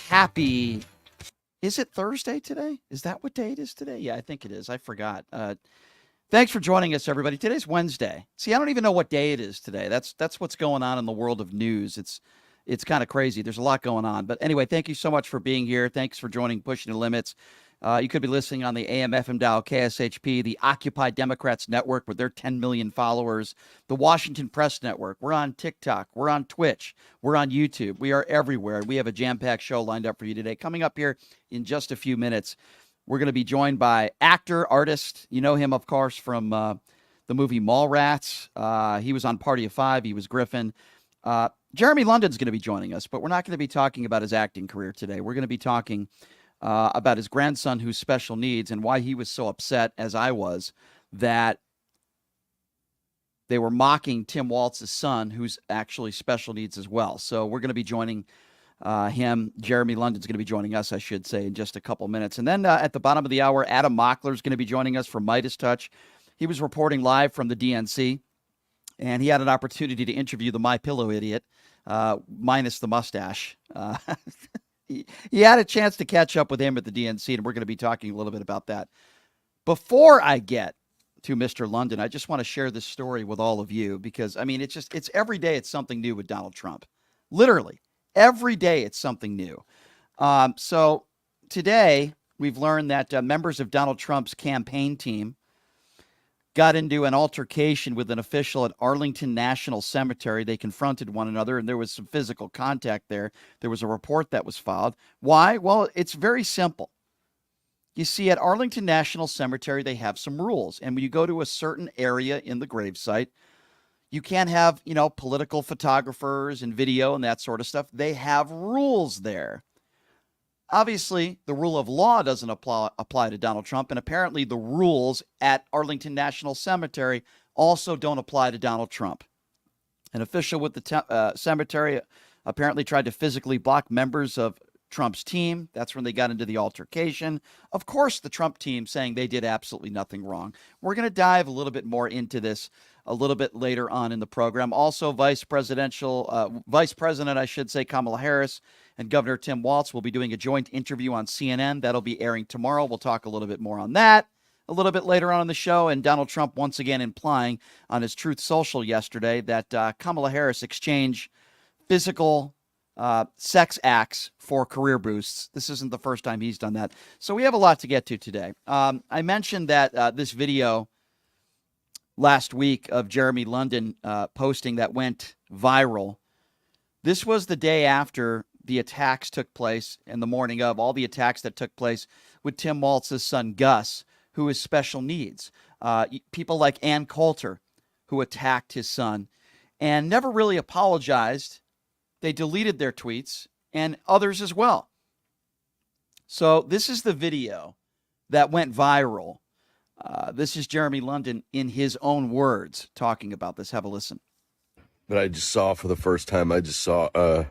Happy, is it Thursday today? Is that what day it is today? Yeah, I think it is. I forgot. Thanks for joining us, everybody. Today's Wednesday. See, I don't even know what day it is today. That's what's going on in the world of news. It's kind of crazy. There's a lot going on. But anyway, thank you so much for being here. Thanks for joining Pushing the Limits. You could be listening on the AM/FM dial KSHP, the Occupy Democrats Network with their 10 million followers, the Washington Press Network. We're on TikTok. We're on Twitch. We're on YouTube. We are everywhere. We have a jam-packed show lined up for you today. Coming up here in just a few minutes, we're going to be joined by actor, artist. You know him, of course, from the movie Mallrats. He was on Party of Five. He was Griffin. Jeremy London's going to be joining us, but we're not going to be talking about his acting career today. We're going to be talking about his grandson who's special needs and why he was so upset, as I was, that they were mocking Tim Walz's son, who's actually special needs as well. So we're going to be joining him. Jeremy London's going to be joining us, I should say, in just a couple minutes. And then at the bottom of the hour, Adam Mockler is going to be joining us from Midas Touch. He was reporting live from the DNC, and he had an opportunity to interview the My Pillow idiot, minus the mustache. He had a chance to catch up with him at the DNC, and we're going to be talking a little bit about that. Before I get to Mr. London, I just want to share this story with all of you because, I mean, it's every day it's something new with Donald Trump. Literally, every day it's something new. So today we've learned that members of Donald Trump's campaign team got into an altercation with an official at Arlington National Cemetery. They confronted one another, and there was some physical contact there. There was a report that was filed. Why? Well, it's very simple. You see, at Arlington National Cemetery, they have some rules. And when you go to a certain area in the gravesite, you can't have, political photographers and video and that sort of stuff. They have rules there. Obviously, the rule of law doesn't apply to Donald Trump, and apparently the rules at Arlington National Cemetery also don't apply to Donald Trump. An official with the cemetery apparently tried to physically block members of Trump's team. That's when they got into the altercation. Of course, the Trump team saying they did absolutely nothing wrong. We're going to dive a little bit more into this a little bit later on in the program. Also, Vice President, I should say, Kamala Harris and Governor Tim Walz will be doing a joint interview on CNN. That'll be airing tomorrow. We'll talk a little bit more on that a little bit later on in the show. And Donald Trump once again implying on his Truth Social yesterday that Kamala Harris exchanged physical sex acts for career boosts. This isn't the first time he's done that. So we have a lot to get to today. I mentioned that this video last week of Jeremy London posting that went viral. This was the day after the attacks took place, and the morning of all the attacks that took place with Tim Walz's son, Gus, who is special needs. People like Ann Coulter, who attacked his son and never really apologized. They deleted their tweets, and others as well. So this is the video that went viral. This is Jeremy London in his own words talking about this. Have a listen. But I just saw for the first time, I just saw the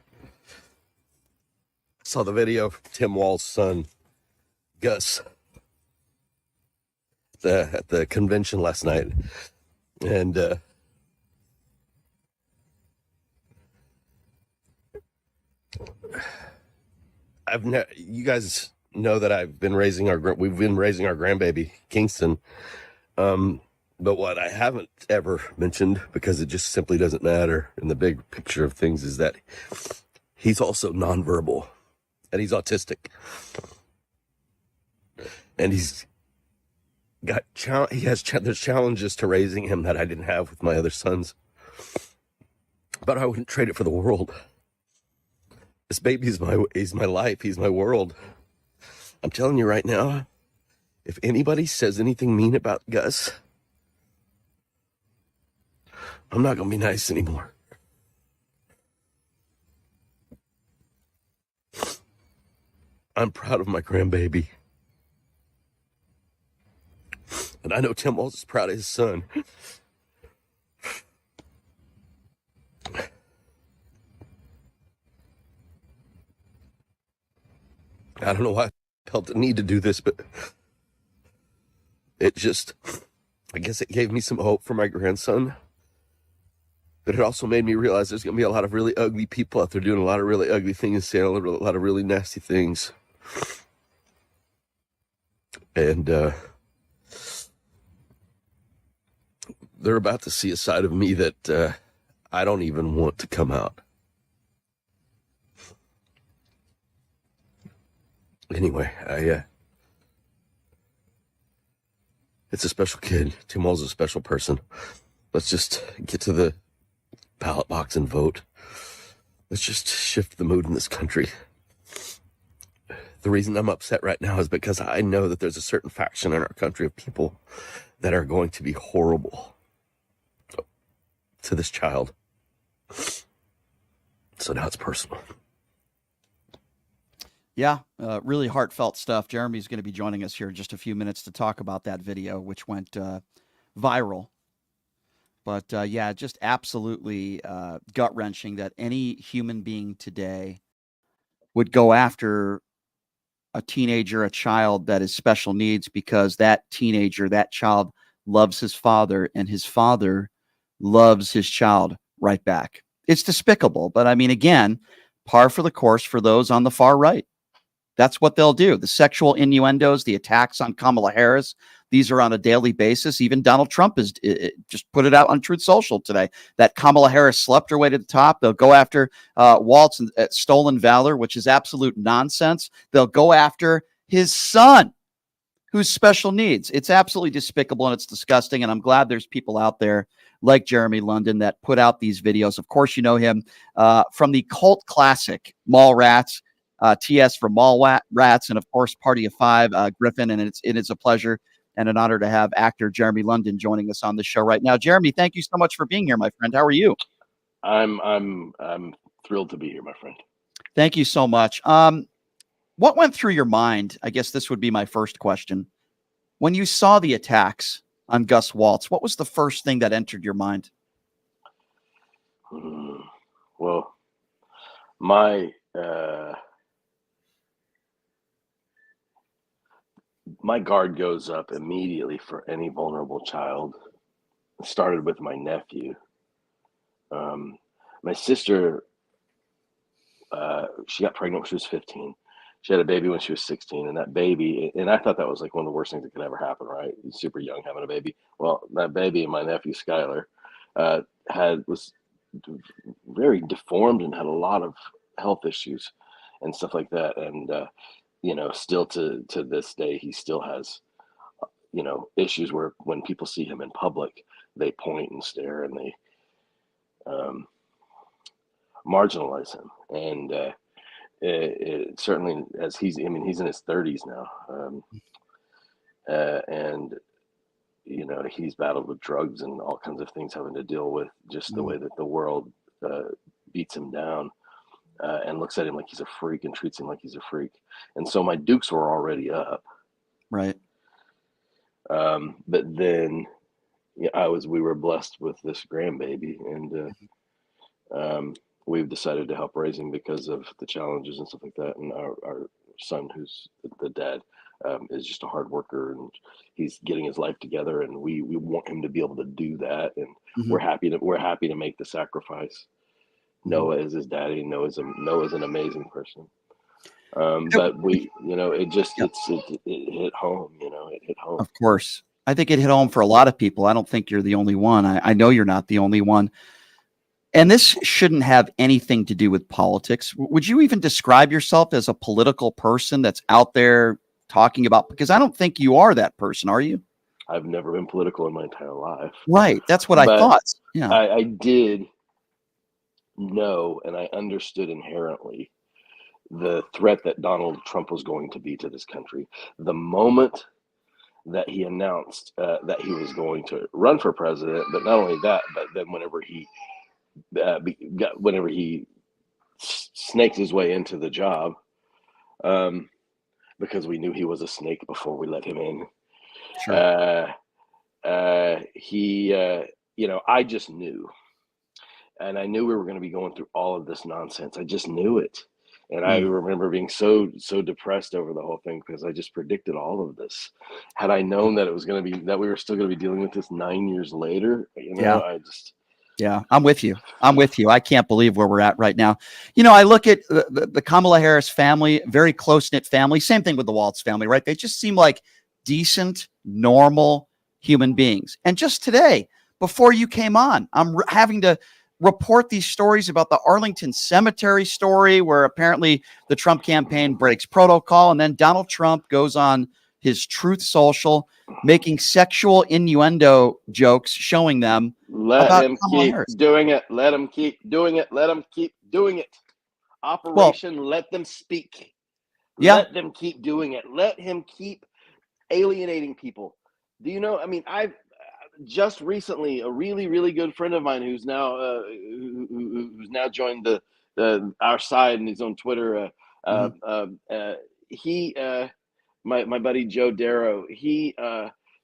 video of Tim Walz's son, Gus, at the convention last night. And you guys know that we've been raising our grandbaby, Kingston. But what I haven't ever mentioned, because it just simply doesn't matter in the big picture of things, is that he's also nonverbal and he's autistic. And there's challenges to raising him that I didn't have with my other sons. But I wouldn't trade it for the world. This baby is my life. He's my world. I'm telling you right now, if anybody says anything mean about Gus, I'm not going to be nice anymore. I'm proud of my grandbaby. And I know Tim Walz is proud of his son. I don't know why I felt the need to do this, but I guess it gave me some hope for my grandson. But it also made me realize there's going to be a lot of really ugly people out there doing a lot of really ugly things, saying a lot of really nasty things. And they're about to see a side of me that I don't even want to come out. Anyway, it's a special kid. Tim Walz is a special person. Let's just get to the ballot box and vote. Let's just shift the mood in this country. The reason I'm upset right now is because I know that there's a certain faction in our country of people that are going to be horrible to this child. So now it's personal. Yeah, really heartfelt stuff. Jeremy's going to be joining us here in just a few minutes to talk about that video, which went viral. But yeah, just absolutely gut-wrenching that any human being today would go after a teenager, a child that is special needs, because that teenager, that child loves his father, and his father loves his child right back. It's despicable. But I mean, again, par for the course for those on the far right. That's what they'll do. The sexual innuendos, the attacks on Kamala Harris, these are on a daily basis. Even Donald Trump has just put it out on Truth Social today that Kamala Harris slept her way to the top. They'll go after Walz and stolen valor, which is absolute nonsense. They'll go after his son, who's special needs. It's absolutely despicable and it's disgusting. And I'm glad there's people out there like Jeremy London that put out these videos. Of course, you know him from the cult classic Mall Rats. TS for Mall Rats, and of course, Party of Five, Griffin. And it is a pleasure and an honor to have actor Jeremy London joining us on the show right now. Jeremy, thank you so much for being here, my friend. How are you? I'm thrilled to be here, my friend. Thank you so much. What went through your mind? I guess this would be my first question. When you saw the attacks on Gus Walz, what was the first thing that entered your mind? Well, my guard goes up immediately for any vulnerable child. It started with my nephew. My sister, she got pregnant when she was 15. She had a baby when she was 16, and that baby, and I thought that was like one of the worst things that could ever happen, right? He's super young having a baby. Well, that baby, my nephew Skylar, was very deformed and had a lot of health issues and stuff like that. And still to this day, he still has issues where when people see him in public, they point and stare and they marginalize him. And it certainly, as he's in his 30s now, and he's battled with drugs and all kinds of things, having to deal with just the way that the world beats him down and looks at him like he's a freak and treats him like he's a freak. And so my dukes were already up, right? But then we were blessed with this grandbaby, and we've decided to help raise him because of the challenges and stuff like that. And our son, who's the dad, is just a hard worker, and he's getting his life together, and we want him to be able to do that. And we're happy to make the sacrifice. Noah is his daddy. Noah's an amazing person. But it hit home, it hit home. Of course. I think it hit home for a lot of people. I don't think you're the only one. I know you're not the only one. And this shouldn't have anything to do with politics. Would you even describe yourself as a political person that's out there talking about, because I don't think you are that person, are you? I've never been political in my entire life. Right. That's what I thought. Yeah. I did know, and I understood inherently the threat that Donald Trump was going to be to this country. The moment that he announced that he was going to run for president, but not only that, but then whenever he snaked his way into the job, because we knew he was a snake before we let him in. Sure. I just knew, and I knew we were going to be going through all of this nonsense. I just knew it. And I remember being so depressed over the whole thing because I just predicted all of this. Had I known that it was going to be, that we were still going to be dealing with this 9 years later, Yeah, I'm with you. I'm with you. I can't believe where we're at right now. You know, I look at the Kamala Harris family, very close knit family. Same thing with the Walz family, right? They just seem like decent, normal human beings. And just today, before you came on, I'm having to report these stories about the Arlington Cemetery story, where apparently the Trump campaign breaks protocol, and then Donald Trump goes on his Truth Social, making sexual innuendo jokes, showing them Let about him Kamala keep Harris. doing it. Let him keep doing it. Let him keep doing it. Well, Operation Let Them Speak. yeah, Let them keep doing it. Let him keep alienating people. Do you know? I mean, I've just recently a really really good friend of mine who's now who's now joined the our side and he's on Twitter. mhm, He my buddy Joe Darrow. He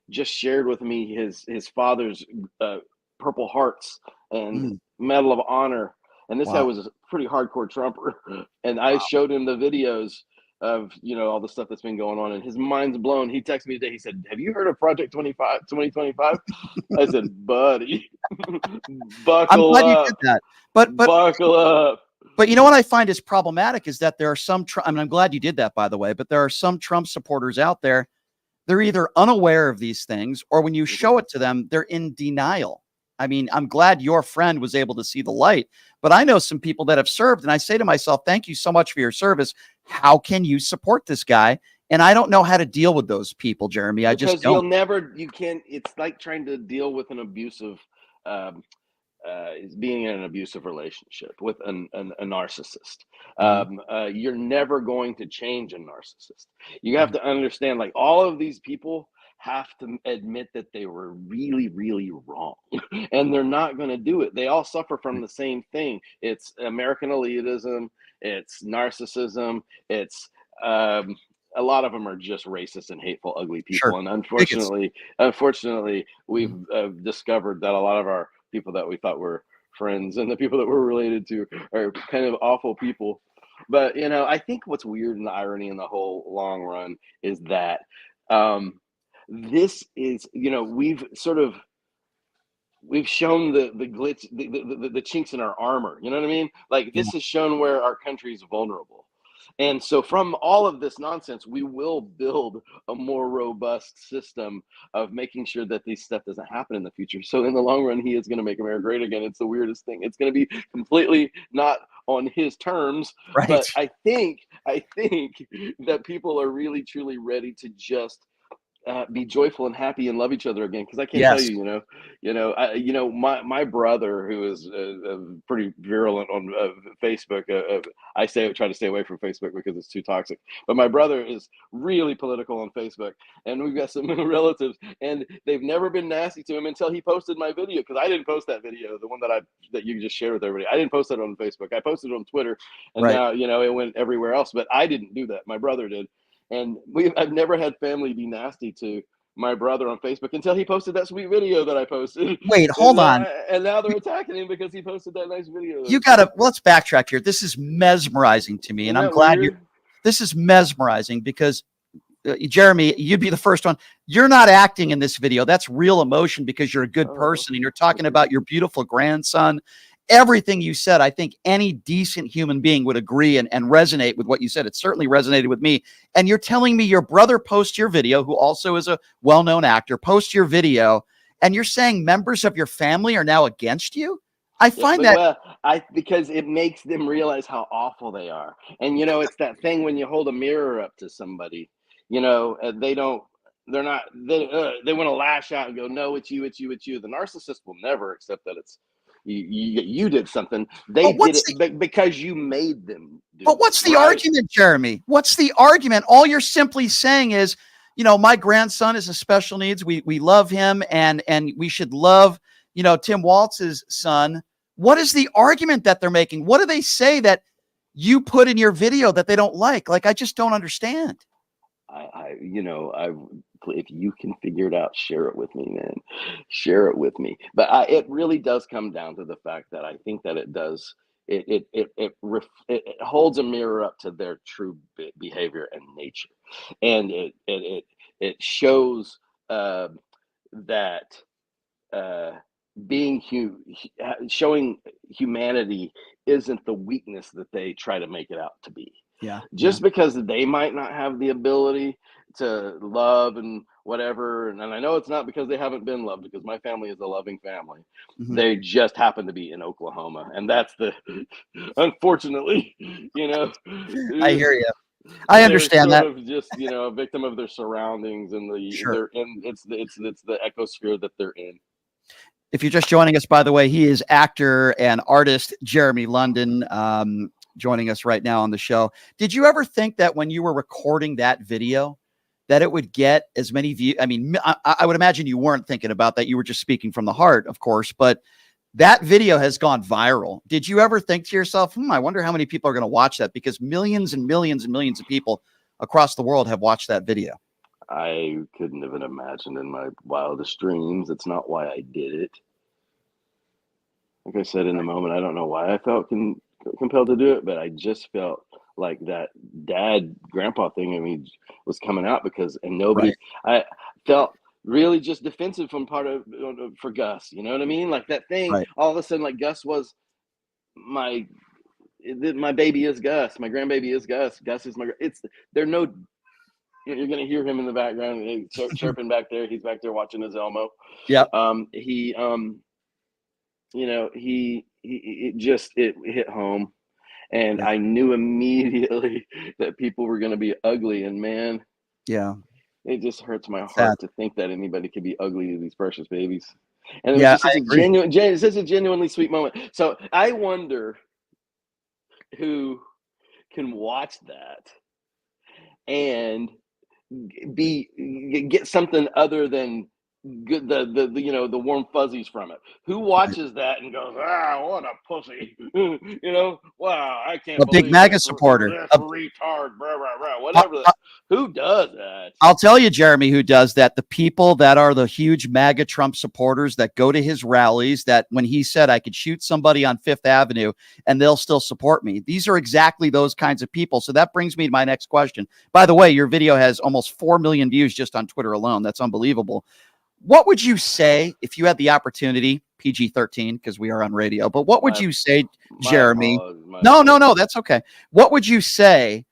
just shared with me his father's uh, Purple Hearts and mm, Medal of Honor. And this guy wow, was a pretty hardcore Trumper. And I wow. showed him the videos of all the stuff that's been going on and his mind's blown. He texted me today. He said, "Have you heard of Project 2025?" I said, "Buddy, I'm buckle glad you did up, that. But buckle up." But you know what I find is problematic is that there are some. I mean, I'm glad you did that, by the way. But there are some Trump supporters out there. They're either unaware of these things, or when you Mhm. show it to them, they're in denial. I mean, I'm glad your friend was able to see the light, but I know some people that have served, and I say to myself, "Thank you so much for your service. How can you support this guy?" And I don't know how to deal with those people, Jeremy. I just Because you'll don't. never, you can't. It's like trying to deal with an abusive um, is being in an abusive relationship with a narcissist. Mhm, You're never going to change a narcissist. You have mhm. to understand, like, all of these people have to admit that they were really, really wrong. And they're not going to do it. They all suffer from the same thing. It's American elitism, it's narcissism, it's um, a lot of them are just racist and hateful, ugly Sure, people. And bigots. unfortunately, we've Mhm. discovered that a lot of our people that we thought were friends and the people that we're related to are kind of awful people. But I think what's weird and the irony in the whole long run is that um, this is we've shown the glitch, the chinks in our armor. You know what I mean? Like, Yeah, this has shown where our country is vulnerable. And so, from all of this nonsense, we will build a more robust system of making sure that this stuff doesn't happen in the future. So, in the long run, he is going to make America great again. It's the weirdest thing. It's going to be completely not on his terms, right. but I think that people are really truly ready to just be joyful and happy and love each other again. Because I can tell Yes. you, my brother, who is pretty virulent on Facebook. I try to stay away from Facebook because it's too toxic. But my brother is really political on Facebook, and we've got some relatives, and they've never been nasty to him until he posted my video. Because I didn't post that video, the one that you just shared with everybody. I didn't post that on Facebook. I posted it on Twitter, and Right. now it went everywhere else. But I didn't do that. My brother did. And I've never had family be nasty to my brother on Facebook until he posted that sweet video that I posted. Wait, And hold now, on. and now they're attacking him because he posted that nice video that I You sent. gotta, let's backtrack here. This is mesmerizing to me, and Isn't I'm that glad you're. weird? This is mesmerizing because Jeremy, you'd be the first one. You're not acting in this video. That's real emotion because you're a good Oh, person and you're talking thank you. about your beautiful grandson. Everything you said, I think any decent human being would agree and resonate with what you said. It certainly resonated with me. And you're telling me your brother posts your video, who also is a well-known actor, posts your video, and you're saying members of your family are now against you? I Yeah, find but that. well, because it makes them realize how awful they are. And it's that thing when you hold a mirror up to somebody, they don't, they're not, they want to lash out and go, "No, it's you, it's you, it's you." The narcissist will never accept that it's you did something. They But did what's it the because you made them But do it, what's the right? argument, Jeremy? What's the argument? All you're simply saying is, my grandson is a special needs. We love him, and we should love, Tim Waltz's son. What is the argument that they're making? What do they say that you put in your video that they don't like? Like, I just don't understand. I if you can figure it out, share it with me, man. Share it with me. But it really does come down to the fact that I think that it does. It holds a mirror up to their true behavior and nature, and it shows uh, that uh, being showing humanity isn't the weakness that they try to make it out to be. Yeah. Just because they might not have the ability to love and whatever, and I know it's not because they haven't been loved, because my family is a loving family. Mhm. They just happen to be in Oklahoma, and that's the unfortunately, I hear you. I they're understand sort that. of just a victim of their surroundings, and Sure. they're in it's the ecosphere that they're in. If you're just joining us, by the way, he is actor and artist Jeremy London, joining us right now on the show. Did you ever think that when you were recording that video, that it would get as many views? I mean, I would imagine you weren't thinking about that. You were just speaking from the heart, of course, but that video has gone viral. Did you ever think to yourself, I wonder how many people are going to watch that? Because millions and millions and millions of people across the world have watched that video. I couldn't have imagined in my wildest dreams. It's not why I did it. Like I said in the moment, I don't know why I felt compelled to do it, but I just felt like that grandpa thing in me was coming out, because, and nobody, I felt really just defensive from for Gus. You know what I mean? Like that thing, Right. all of a sudden, like Gus was my baby is Gus. My grandbaby is Gus. Gus is they're no, you're going to hear him in the background chirping back there. He's back there watching his Elmo. Yep. It hit home, and Yeah. I knew immediately that people were going to be ugly, and man, Yeah. it just hurts my Sad. heart to think that anybody could be ugly to these precious babies. And it was Yeah, just I agree. such a genuinely sweet moment. So I wonder who can watch that and get something other than good, the warm fuzzies from it. Who watches that and goes, what a pussy, wow, I can't A big believe MAGA this supporter. retard, blah, blah, blah, I- whatever. Who does that? I'll tell you, Jeremy, who does that. The people that are the huge MAGA Trump supporters that go to his rallies, that when he said I could shoot somebody on Fifth Avenue and they'll still support me. These are exactly those kinds of people. So that brings me to my next question. By the way, your video has almost 4 million views just on Twitter alone. That's unbelievable. What would you say if you had the opportunity, PG-13, because we are on radio, but what would you say, Jeremy? No, that's okay. What would you say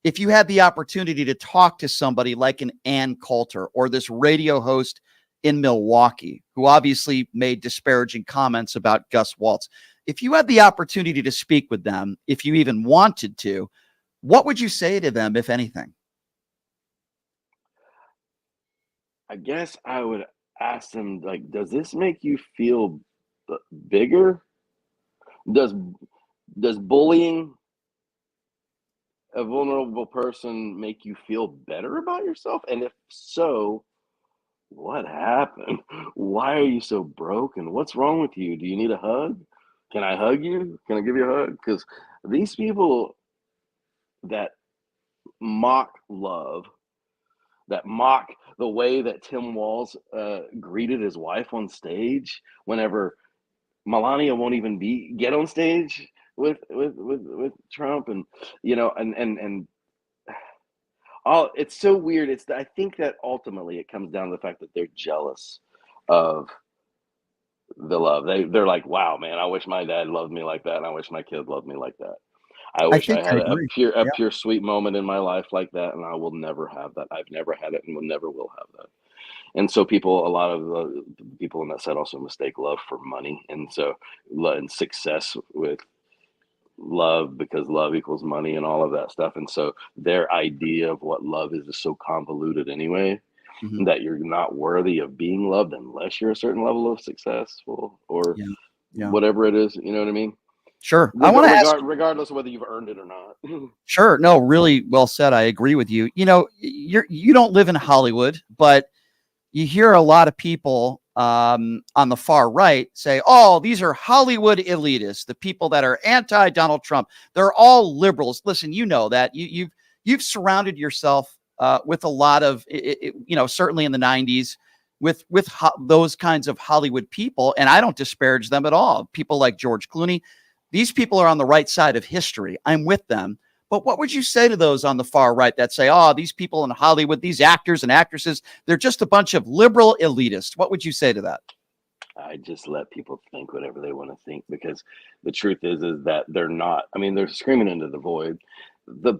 if you had the opportunity to talk to somebody like an Ann Coulter or this radio host in Milwaukee, who obviously made disparaging comments about Gus Walz? If you had the opportunity to speak with them, if you even wanted to, what would you say to them, if anything? I guess I would ask them, like, does this make you feel bigger? Does bullying a vulnerable person make you feel better about yourself? And if so, what happened? Why are you so broken? What's wrong with you? Do you need a hug? Can I hug you? Can I give you a hug? Because these people that mock love, that mock the way that Tim Walz greeted his wife on stage, whenever Melania won't even get on stage with Trump, and and all, it's so weird. I think that ultimately it comes down to the fact that they're jealous of the love. They're like, wow, man, I wish my dad loved me like that, and I wish my kid loved me like that. I I wish think I I had a agree. pure sweet moment in my life like that, and I will never have that. I've never had it, and will never will have that. And so a lot of the people in that set also mistake love for money, and so and success with love, because love equals money and all of that stuff. And so their idea of what love is so convoluted anyway, Mhm. that you're not worthy of being loved unless you're a certain level of successful or Yeah. whatever it is. You know what I mean? Sure. I want to ask you, regardless of whether you've earned it or not. sure. No, really well said. I agree with you. You don't live in Hollywood, but you hear a lot of people on the far right say, oh, these are Hollywood elitists, the people that are anti-Donald Trump. They're all liberals. Listen, you know that. You've surrounded yourself with a lot of, certainly in the 90s, with those kinds of Hollywood people, and I don't disparage them at all. People like George Clooney, these people are on the right side of history. I'm with them. But what would you say to those on the far right that say, oh, these people in Hollywood, these actors and actresses, they're just a bunch of liberal elitists? What would you say to that? I just let people think whatever they want to think, because the truth is that they're not. I mean, they're screaming into the void. The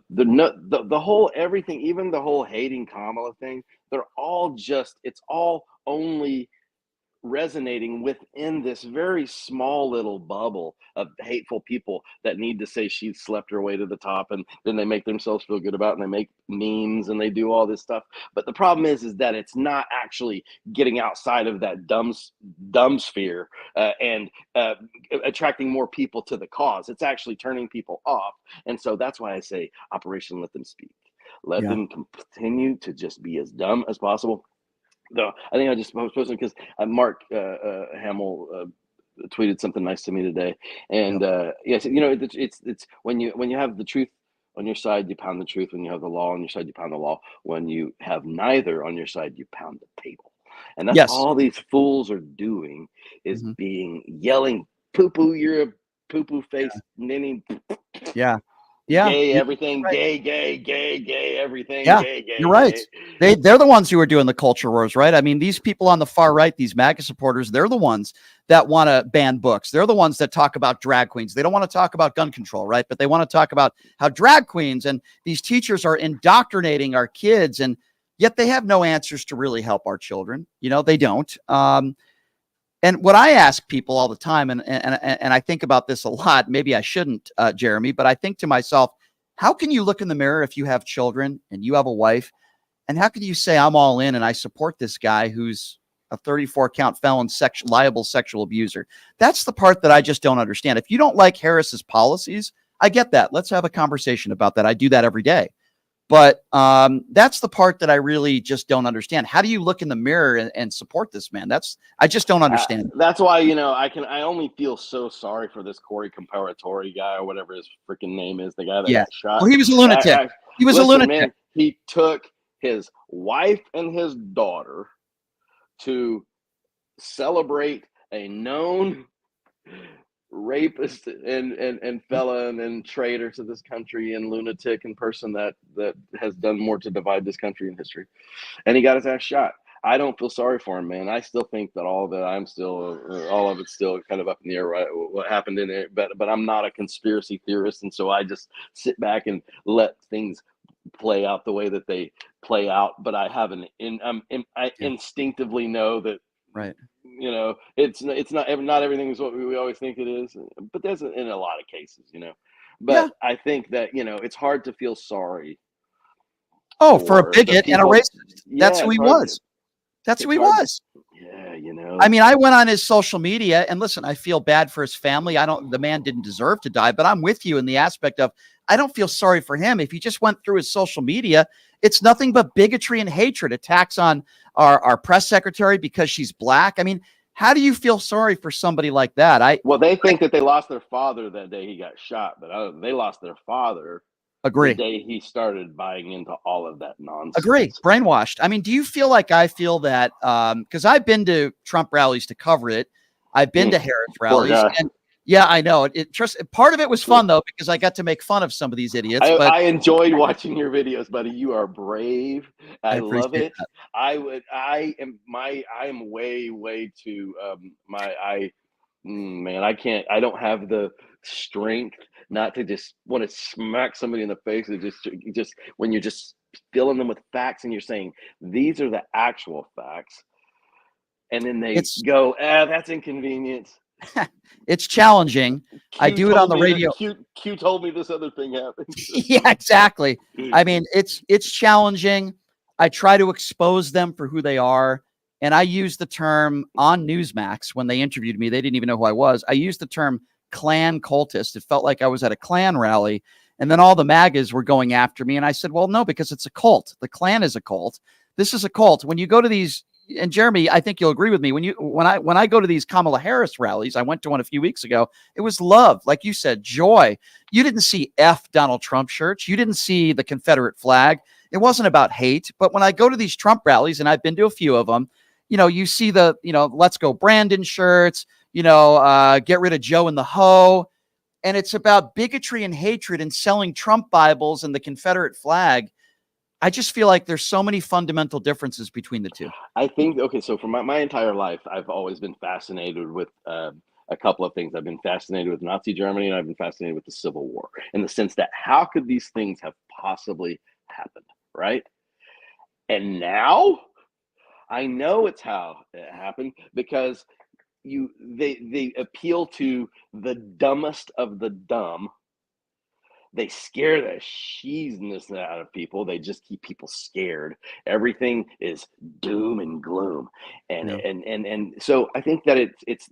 whole everything, even the whole hating Kamala thing, they're all just. It's all only resonating within this very small little bubble of hateful people that need to say she slept her way to the top, and then they make themselves feel good about it, and they make memes and they do all this stuff. But the problem is that it's not actually getting outside of that dumb sphere, and attracting more people to the cause. It's actually turning people off. And so that's why I say Operation Let Them Speak. Let Yeah. them continue to just be as dumb as possible. No, I think I just was posting because Mark Hamill tweeted something nice to me today, and yes, it's when you have the truth on your side, you pound the truth. When you have the law on your side, you pound the law. When you have neither on your side, you pound the table. And that's Yes. all these fools are doing, is Mhm. being yelling, "Poo poo, you're a poo poo face ninny." Yeah. Yeah. Gay You're everything, right. gay, gay, gay, gay everything, Yeah. gay, You're gay, right. gay. They're the ones who are doing the culture wars, right? I mean, these people on the far right, these MAGA supporters, they're the ones that want to ban books. They're the ones that talk about drag queens. They don't want to talk about gun control, right? But they want to talk about how drag queens and these teachers are indoctrinating our kids, and yet they have no answers to really help our children. They don't. And what I ask people all the time, and I think about this a lot, maybe I shouldn't, Jeremy, but I think to myself, how can you look in the mirror if you have children and you have a wife, and how can you say I'm all in and I support this guy who's a 34 count felon, liable sexual abuser? That's the part that I just don't understand. If you don't like Harris's policies, I get that. Let's have a conversation about that. I do that every day. But that's the part that I really just don't understand. How do you look in the mirror and support this man? I just don't understand. That's why I only feel so sorry for this Corey Comparatore guy, or whatever his freaking name is, the guy that Yeah. got shot. Well, he was a lunatic. He was a Listen, lunatic. man, he took his wife and his daughter to celebrate a known rapist and felon and traitor to this country and lunatic and person that has done more to divide this country in history, and he got his ass shot. I don't feel sorry for him, man. I still think that all of it's still kind of up in the air, right? What happened in it, but I'm not a conspiracy theorist, and so I just sit back and let things play out the way that they play out. But I have I Yeah. instinctively know that Right. not everything is what we always think it is, but there's in a lot of cases. Yeah. But I think that it's hard to feel sorry Oh, for a for the bigot and a people. racist. That's Yeah, who it's he hard. was. That's who It's he hard. was. Yeah, I mean, I went on his social media, and listen, I feel bad for his family. The man didn't deserve to die, but I'm with you in the aspect of I don't feel sorry for him. If you just went through his social media, it's nothing but bigotry and hatred, attacks on our press secretary because she's black. I mean, how do you feel sorry for somebody like that? Well, they think that they lost their father that day he got shot, but they lost their father the Agree. day he started buying into all of that Agree. nonsense. Brainwashed. I mean, do you feel like I feel that? Because I've been to Trump rallies to cover it. I've been to Harris Poor rallies, guy. and yeah, I know it. Part of it was fun though because I got to make fun of some of these idiots. But I enjoyed watching your videos, buddy. You are brave. I I love appreciate it. that. I am way too man, I don't have the strength not to just want to smack somebody in the face. And just when you're just filling them with facts and you're saying these are the actual facts, and then they It's go, that's inconvenient. it's challenging. I Q do it on told the me that radio. Q told me this other thing happened. Yeah, exactly. I mean, it's challenging. I try to expose them for who they are. And I use the term on Newsmax when they interviewed me. They didn't even know who I was. I used the term Klan cultist. It felt like I was at a Klan rally. And then all the MAGAs were going after me. And I said, well, no, because it's a cult. The Klan is a cult. This is a cult. When you go to these, and Jeremy, I think you'll agree with me. When I go to these Kamala Harris rallies, I went to one a few weeks ago. It was love, like you said, joy. You didn't see F Donald Trump shirts. You didn't see the Confederate flag. It wasn't about hate. But when I go to these Trump rallies, and I've been to a few of them, you see the, let's go Brandon shirts, get rid of Joe and the Ho. And it's about bigotry and hatred and selling Trump Bibles and the Confederate flag. I just feel like there's so many fundamental differences between the two. I think, okay, so for my entire life, I've always been fascinated with a couple of things. I've been fascinated with Nazi Germany, and I've been fascinated with the Civil War, in the sense that how could these things have possibly happened, right? And now I know it's how it happened, because they appeal to the dumbest of the dumb. They scare the cheesiness out of people. They just keep people scared. Everything is doom and gloom, and Yeah. so I think that it's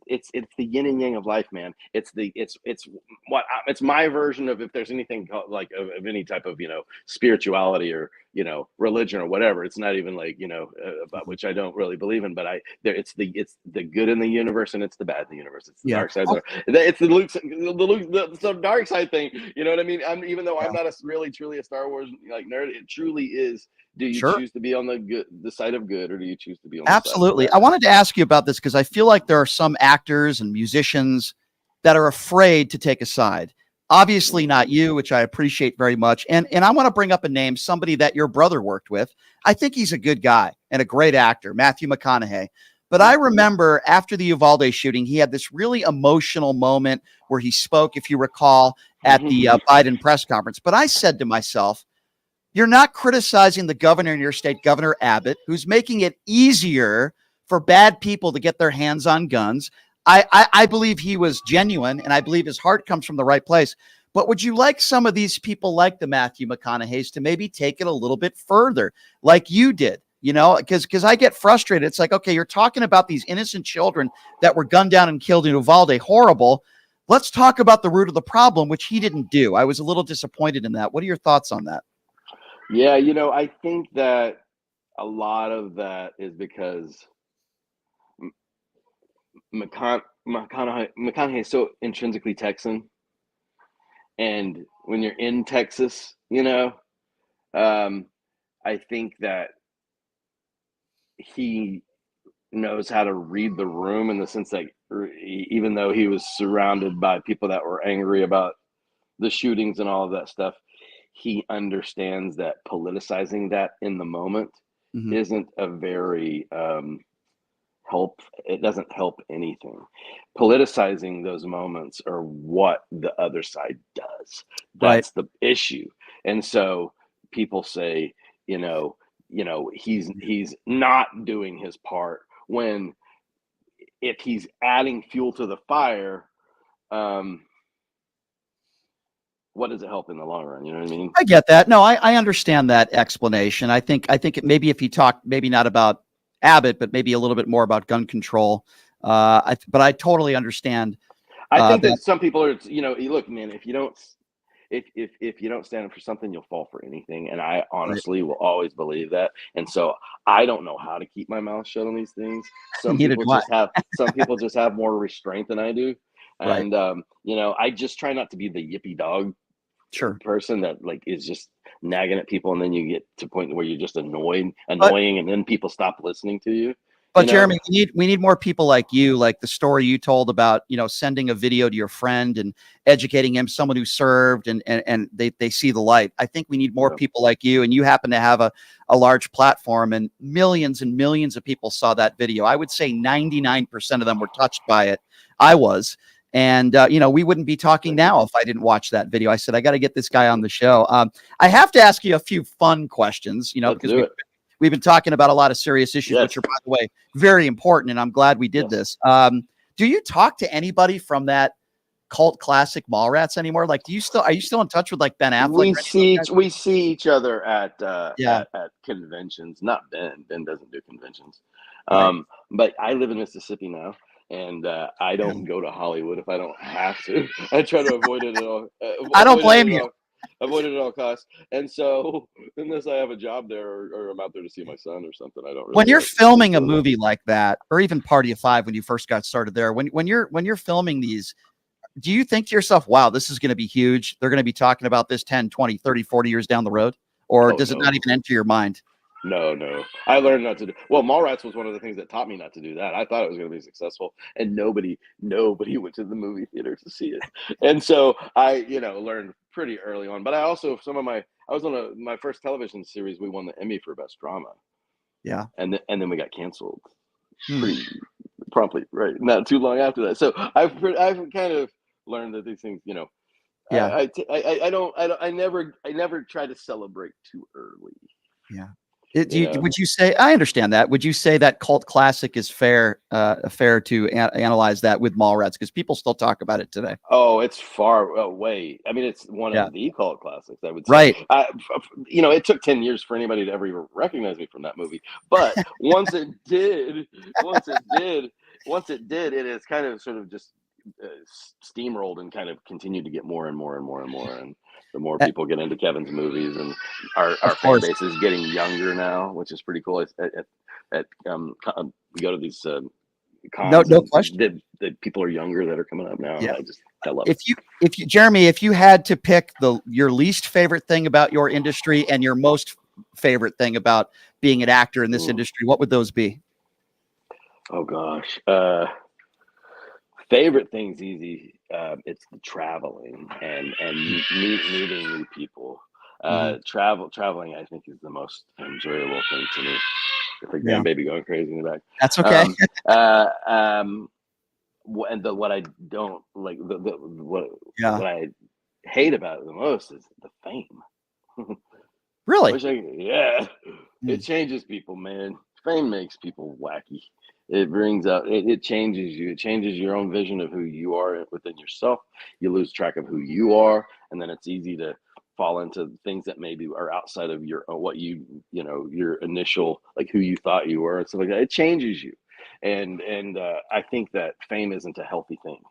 the yin and yang of life, man. It's it's my version of, if there's anything like of any type of spirituality or religion or whatever. It's not even like about which I don't really believe in, but it's the good in the universe and it's the bad in the universe. It's the Yeah. dark side. It's the the dark side thing. You know what I mean? Even though I'm not really truly a Star Wars like nerd, it truly is. Do you Sure. choose to be on the side of good, or do you choose to be on the side of Absolutely. bad? I wanted to ask you about this because I feel like there are some actors and musicians that are afraid to take a side. Obviously not you, which I appreciate very much. And I want to bring up a name, somebody that your brother worked with. I think he's a good guy and a great actor, Matthew McConaughey. But I remember after the Uvalde shooting, he had this really emotional moment where he spoke, if you recall, at the Biden press conference. But I said to myself, you're not criticizing the governor in your state, Governor Abbott, who's making it easier for bad people to get their hands on guns. I believe he was genuine, and I believe his heart comes from the right place. But would you like some of these people like the Matthew McConaughey's to maybe take it a little bit further, like you did? Because I get frustrated. It's like, okay, you're talking about these innocent children that were gunned down and killed in Uvalde. Horrible. Let's talk about the root of the problem, which he didn't do. I was a little disappointed in that. What are your thoughts on that? Yeah, I think that a lot of that is because McConaughey is so intrinsically Texan, and when you're in Texas, I think that he knows how to read the room, in the sense that even though he was surrounded by people that were angry about the shootings and all of that stuff, he understands that politicizing that in the moment isn't a very it doesn't help anything. Politicizing those moments are what the other side does. That's the issue. And so people say, he's not doing his part, when if he's adding fuel to the fire, what does it help in the long run? You know what I mean? I get that. No, I understand that explanation. I think maybe if he talked, maybe not about Abbott, but maybe a little bit more about gun control. But I totally understand. I think that some people are, look, man, if you don't stand up for something, you'll fall for anything. And I honestly will always believe that. And so I don't know how to keep my mouth shut on these things. Some people just have more restraint than I do. And, I just try not to be the yippy dog person that is just nagging at people. And then you get to a point where you're just annoying, and then people stop listening to you. But Jeremy, we need more people like you, like the story you told about, sending a video to your friend and educating him, someone who served, and they see the light. I think we need more people like you, and you happen to have a large platform, and millions of people saw that video. I would say 99% of them were touched by it. I was. And, we wouldn't be talking now if I didn't watch that video. I said, I got to get this guy on the show. I have to ask you a few fun questions, because we've been talking about a lot of serious issues, which are, by the way, very important. And I'm glad we did this. Do you talk to anybody from that cult classic Mallrats anymore? Like, are you still in touch with like Ben Affleck? We see each other at conventions. Not Ben. Ben doesn't do conventions. But I live in Mississippi now. And I don't go to Hollywood if I don't have to. I try to avoid it at all. I don't blame you. Avoid it at all costs. And so, unless I have a job there, or I'm out there to see my son or something, I don't really. When you're filming a movie like that, or even Party of Five, when you first got started there, when you're filming these, do you think to yourself, wow, this is going to be huge? They're going to be talking about this 10, 20, 30, 40 years down the road? Or does it not even enter your mind? No. I learned not to do. Well, Mallrats was one of the things that taught me not to do that. I thought it was going to be successful, and nobody went to the movie theater to see it. And so I, learned pretty early on. But I also I was on my first television series. We won the Emmy for best drama, Yeah. and then we got canceled Hmm. pretty promptly, right? Not too long after that. So I've kind of learned that these things, Yeah. I never try to celebrate too early. Yeah. You know, Would you say, I understand that. Would you say that cult classic is fair to analyze that with Mallrats? Because people still talk about it today. Oh, it's far away. I mean, it's one Yeah. of the cult classics, I would say. Right. It took 10 years for anybody to ever even recognize me from that movie. But once it did, it has kind of sort of just steamrolled and kind of continued to get more and more and more and more. And the more Uh, people get into Kevin's movies, and our Of fan course. base is getting younger now, which is pretty cool. We go to these No, cons, no and question. the people are younger that are coming up now, and Yeah. I love it. If you, Jeremy, if you had to pick your least favorite thing about your industry and your most favorite thing about being an actor in this Mm. industry, what would those be? Oh gosh, favorite thing's easy. It's the traveling and meeting new people. Mhm. Traveling, I think, is the most enjoyable thing to me. I think Yeah, grandbaby going crazy in the back. that's okay. Um, uh, um, what I don't like, Yeah, what I hate about it the most is the fame. really. Wish I could, yeah. It Mm. changes people, man. Fame makes people wacky. It brings out, it changes you. It changes your own vision of who you are within yourself. You lose track of who you are, and then it's easy to fall into things that maybe are outside of your what your initial, like, who you thought you were and stuff like that. It changes you, and I think that fame isn't a healthy thing.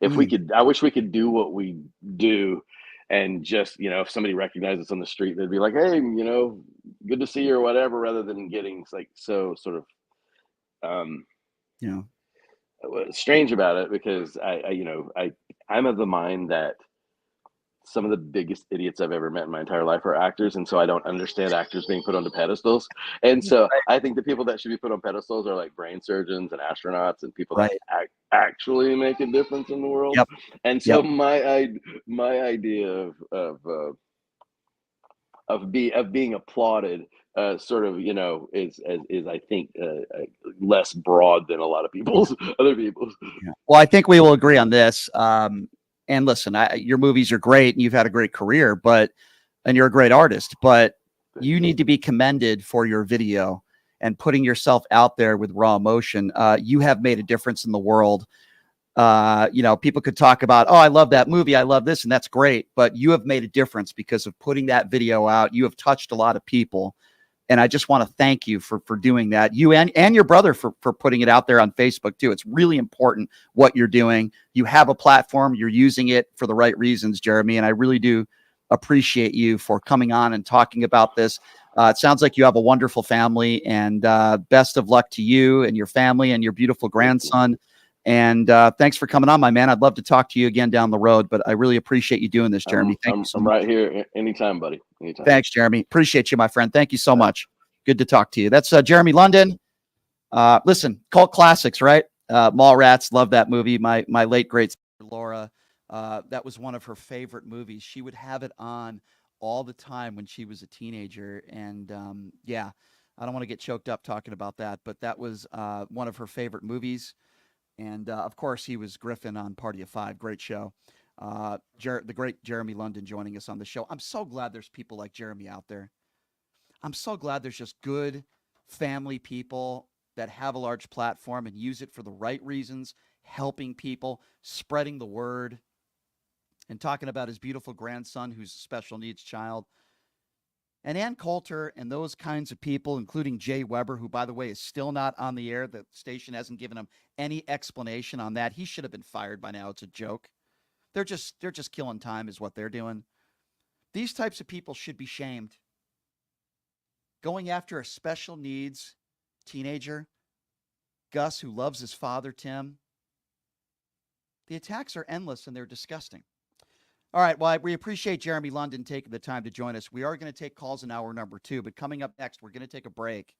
Mm. I wish we could do what we do, and just, if somebody recognized us on the street, they'd be like, hey, good to see you or whatever, rather than getting like so sort of um Yeah. strange about it, because I'm of the mind that some of the biggest idiots I've ever met in my entire life are actors, and so I don't understand actors being put onto pedestals. And so I think the people that should be put on pedestals are like brain surgeons and astronauts and people that Right. actually make a difference in the world. Yep. And so Yep. my idea of being applauded, sort of, is I think, less broad than a lot of people's other people's. Yeah. Well, I think we will agree on this. And listen, your movies are great, and you've had a great career, and you're a great artist, but you need to be commended for your video and putting yourself out there with raw emotion. You have made a difference in the world. People could talk about, oh, I love that movie, I love this, and that's great, but you have made a difference because of putting that video out. You have touched a lot of people. And I just want to thank you for doing that. You and your brother for putting it out there on Facebook too. It's really important what you're doing. You have a platform. You're using it for the right reasons, Jeremy. And I really do appreciate you for coming on and talking about this. It sounds like you have a wonderful family, and best of luck to you and your family and your beautiful grandson. And thanks for coming on, my man. I'd love to talk to you again down the road, but I really appreciate you doing this, Jeremy. Thank you so I'm much. right here anytime, buddy. Anytime. Thanks, Jeremy. Appreciate you, my friend. Thank you so much. Good to talk to you. That's Jeremy London. Listen, cult classics, right? Mallrats, love that movie. My late great sister, Laura, that was one of her favorite movies. She would have it on all the time when she was a teenager. And yeah, I don't want to get choked up talking about that, but that was one of her favorite movies. And of course, he was Griffin on Party of Five. Great show. The great Jeremy London joining us on the show. I'm so glad there's people like Jeremy out there. I'm so glad there's just good family people that have a large platform and use it for the right reasons, helping people, spreading the word, and talking about his beautiful grandson who's a special needs child. And Ann Coulter and those kinds of people, including Jay Weber, who, by the way, is still not on the air. The station hasn't given him any explanation on that. He should have been fired by now. It's a joke. They're just killing time is what they're doing. These types of people should be shamed. Going after a special needs teenager, Gus, who loves his father, Tim. The attacks are endless and they're disgusting. All right. Well, we appreciate Jeremy London taking the time to join us. We are going to take calls in hour number 2, but coming up next, we're going to take a break.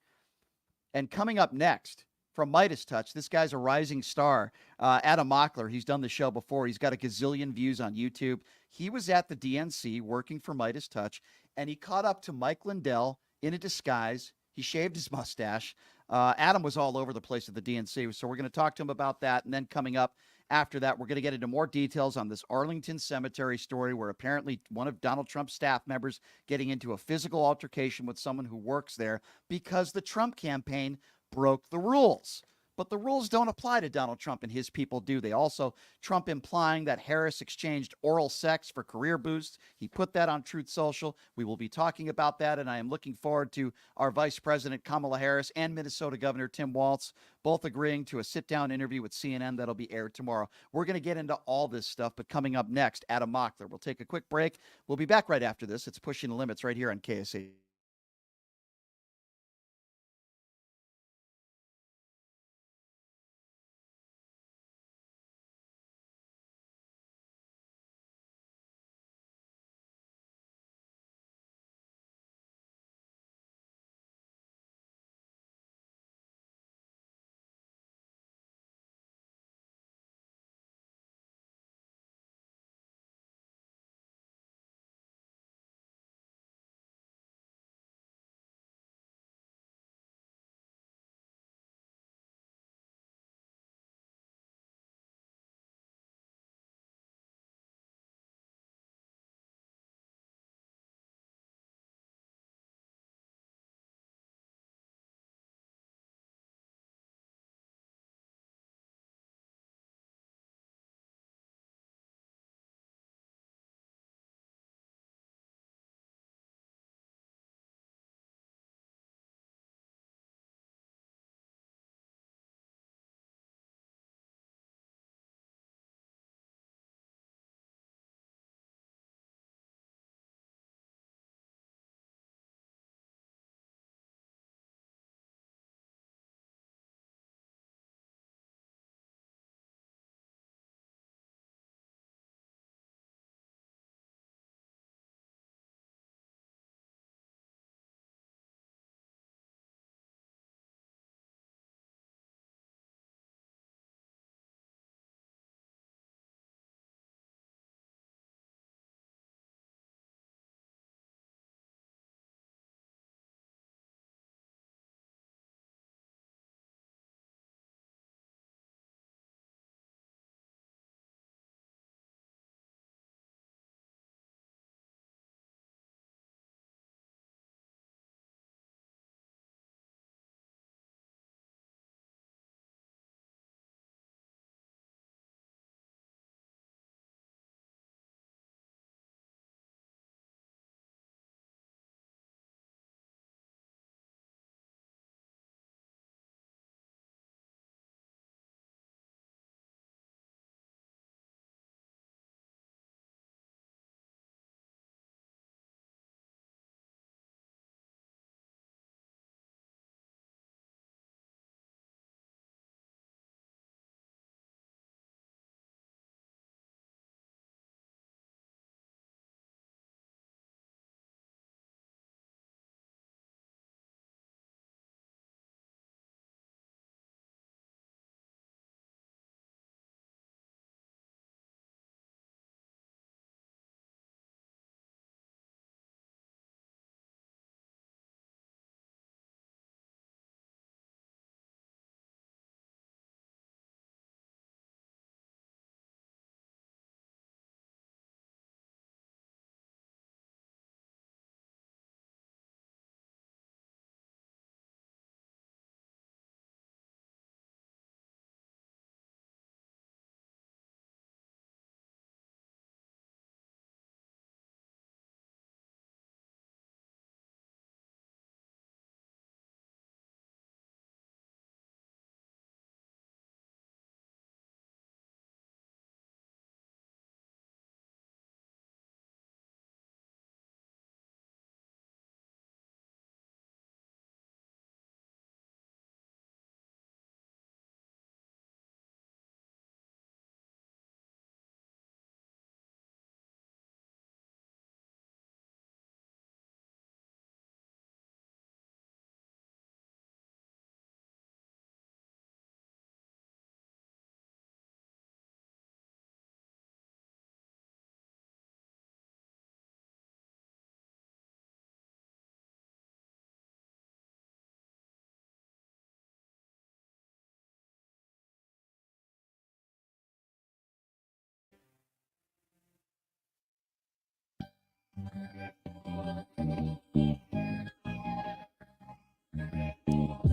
And coming up next from Midas Touch, this guy's a rising star. Adam Mockler, he's done the show before. He's got a gazillion views on YouTube. He was at the DNC working for Midas Touch, and he caught up to Mike Lindell in a disguise. He shaved his mustache. Adam was all over the place at the DNC, so we're going to talk to him about that. And then coming up after that, we're going to get into more details on this Arlington Cemetery story where apparently one of Donald Trump's staff members getting into a physical altercation with someone who works there because the Trump campaign broke the rules. But the rules don't apply to Donald Trump and his people, do they? Also, Trump implying that Harris exchanged oral sex for career boosts. He put that on Truth Social. We will be talking about that, and I am looking forward to our Vice President Kamala Harris and Minnesota Governor Tim Walz both agreeing to a sit-down interview with CNN that'll be aired tomorrow. We're going to get into all this stuff, but coming up next, Adam Mockler. We'll take a quick break. We'll be back right after this. It's Pushing the Limits right here on KSA.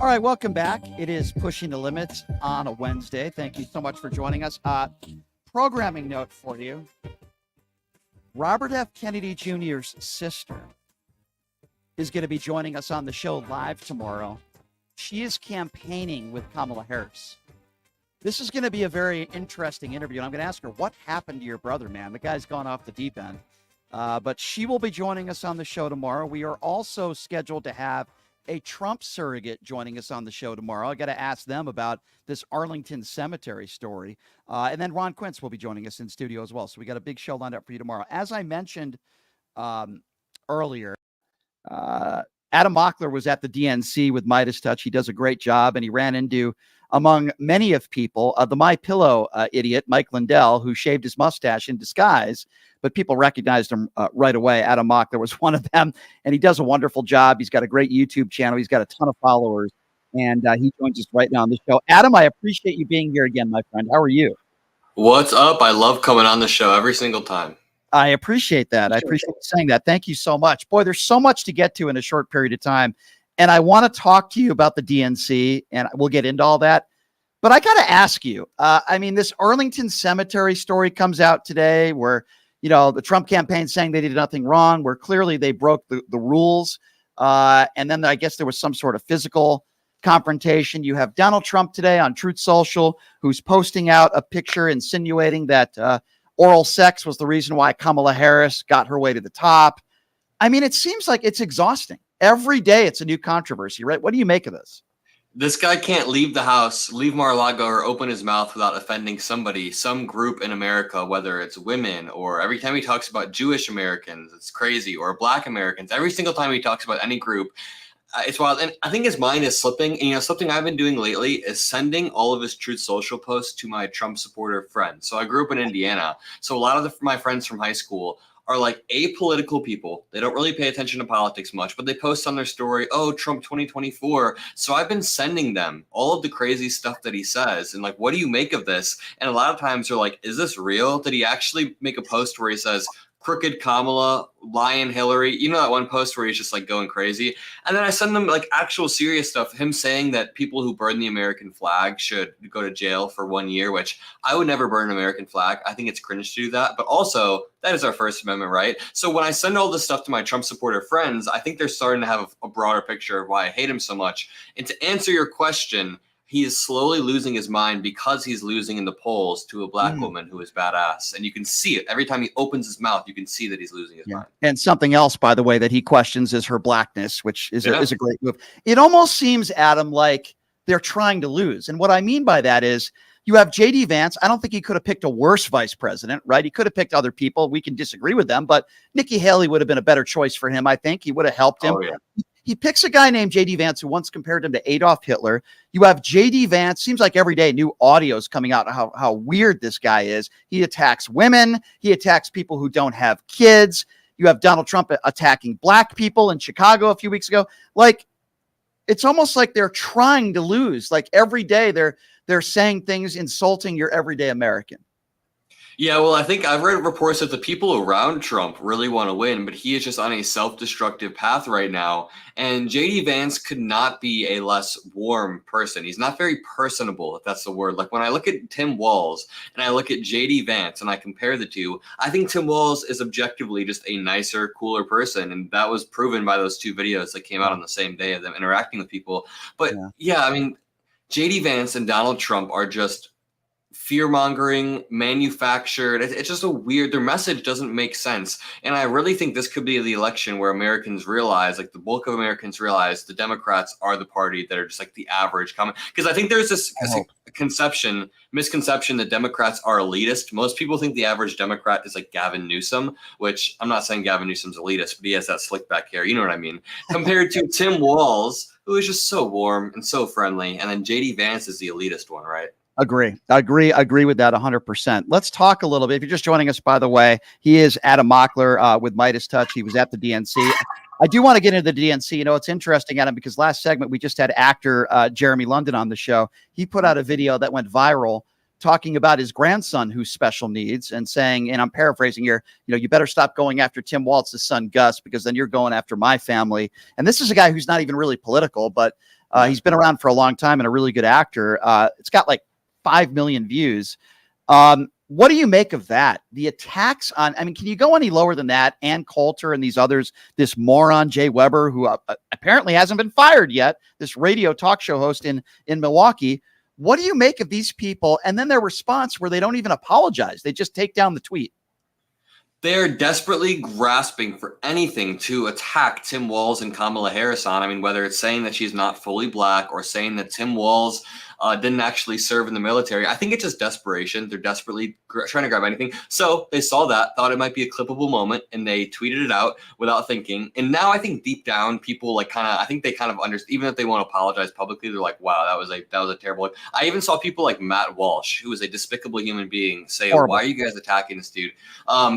All right, welcome back. It is Pushing the Limits on a Wednesday. Thank you so much for joining us. Programming note for you. Robert F. Kennedy Jr.'s sister is going to be joining us on the show live tomorrow. She is campaigning with Kamala Harris. This is going to be a very interesting interview. And I'm going to ask her, what happened to your brother, man? The guy's gone off the deep end. But she will be joining us on the show tomorrow. We are also scheduled to have a Trump surrogate joining us on the show tomorrow. I got to ask them about this Arlington Cemetery story. And then Ron Quince will be joining us in studio as well. So we got a big show lined up for you tomorrow. As I mentioned earlier, Adam Mockler was at the DNC with Midas Touch. He does a great job, and he ran into, among many of people, the My Pillow idiot, Mike Lindell, who shaved his mustache in disguise, but people recognized him right away. Adam Mockler was one of them, and he does a wonderful job. He's got a great YouTube channel. He's got a ton of followers, and he joins us right now on the show. Adam, I appreciate you being here again, my friend. How are you? What's up? I love coming on the show every single time. I appreciate that. I appreciate you saying that. Thank you so much. Boy, there's so much to get to in a short period of time. And I want to talk to you about the DNC, and we'll get into all that. But I got to ask you, I mean, this Arlington Cemetery story comes out today where, you know, the Trump campaign saying they did nothing wrong, where clearly they broke the rules. And then I guess there was some sort of physical confrontation. You have Donald Trump today on Truth Social, who's posting out a picture insinuating that oral sex was the reason why Kamala Harris got her way to the top. I mean, it seems like it's exhausting. Every day it's a new controversy, right? What do you make of this? This guy can't leave the house, leave Mar-a-Lago, or open his mouth without offending somebody, some group in America, whether it's women or every time he talks about Jewish Americans, it's crazy, or Black Americans. Every single time he talks about any group, it's wild. And I think his mind is slipping. And, you know, something I've been doing lately is sending all of his Truth Social posts to my Trump supporter friends. So I grew up in Indiana. So a lot of my friends from high school are like apolitical people. They don't really pay attention to politics much, but they post on their story, oh, Trump 2024. So I've been sending them all of the crazy stuff that he says. And like, what do you make of this? And a lot of times they're like, is this real? Did he actually make a post where he says, crooked Kamala, lion Hillary? You know that one post where he's just like going crazy? And then I send them like actual serious stuff, him saying that people who burn the American flag should go to jail for 1 year, which I would never burn an American flag. I think it's cringe to do that. But also, that is our First Amendment right. So when I send all this stuff to my Trump supporter friends, I think they're starting to have a broader picture of why I hate him so much. And to answer your question, he is slowly losing his mind because he's losing in the polls to a Black woman who is badass. And you can see it. Every time he opens his mouth, you can see that he's losing his mind. And something else, by the way, that he questions is her blackness, which is, is a great move. It almost seems, Adam, like they're trying to lose. And what I mean by that is you have J.D. Vance. I don't think he could have picked a worse vice president, right? He could have picked other people. We can disagree with them, but Nikki Haley would have been a better choice for him, I think. He would have helped him. Oh, yeah. He picks a guy named J.D. Vance who once compared him to Adolf Hitler. You have J.D. Vance. Seems like every day new audio is coming out how weird this guy is. He attacks women. He attacks people who don't have kids. You have Donald Trump attacking Black people in Chicago a few weeks ago. Like, it's almost like they're trying to lose. Like every day they're saying things insulting your everyday American. Yeah, well, I think I've read reports that the people around Trump really want to win, but he is just on a self-destructive path right now. And J.D. Vance could not be a less warm person. He's not very personable, if that's the word. Like when I look at Tim Walz and I look at J.D. Vance and I compare the two, I think Tim Walz is objectively just a nicer, cooler person. And that was proven by those two videos that came out on the same day of them interacting with people. But yeah I mean, J.D. Vance and Donald Trump are just fear-mongering, manufactured. It's just a weird, their message doesn't make sense. And I really think this could be the election where Americans realize, like the bulk of Americans realize the Democrats are the party that are just like the average common. Because I think there's this misconception that Democrats are elitist. Most people think the average Democrat is like Gavin Newsom, which I'm not saying Gavin Newsom's elitist, but he has that slick back hair. You know what I mean? Compared to Tim Walz, who is just so warm and so friendly. And then J.D. Vance is the elitist one, right? Agree with that 100%. Let's talk a little bit. If you're just joining us, by the way, he is Adam Mockler with Midas Touch. He was at the DNC. I do want to get into the DNC. You know, it's interesting, Adam, because last segment we just had actor Jeremy London on the show. He put out a video that went viral talking about his grandson who's special needs and saying, and I'm paraphrasing here, you better stop going after Tim Walz's son, Gus, because then you're going after my family. And this is a guy who's not even really political, but he's been around for a long time and a really good actor. It's got like 5 million views. What do you make of that? The attacks on, I mean, can you go any lower than that? Ann Coulter and these others, this moron, Jay Weber, who apparently hasn't been fired yet, this radio talk show host in Milwaukee. What do you make of these people? And then their response where they don't even apologize. They just take down the tweet. They're desperately grasping for anything to attack Tim Walz and Kamala Harris on. I mean, whether it's saying that she's not fully black or saying that Tim Walz didn't actually serve in the military. I think it's just desperation. They're desperately trying to grab anything. So they saw that, thought it might be a clippable moment, and they tweeted it out without thinking. And now I think deep down, people I think they kind of understand, even if they won't apologize publicly, they're like, wow, that was a terrible. I even saw people like Matt Walsh, who is a despicable human being, say, why are you guys attacking this dude?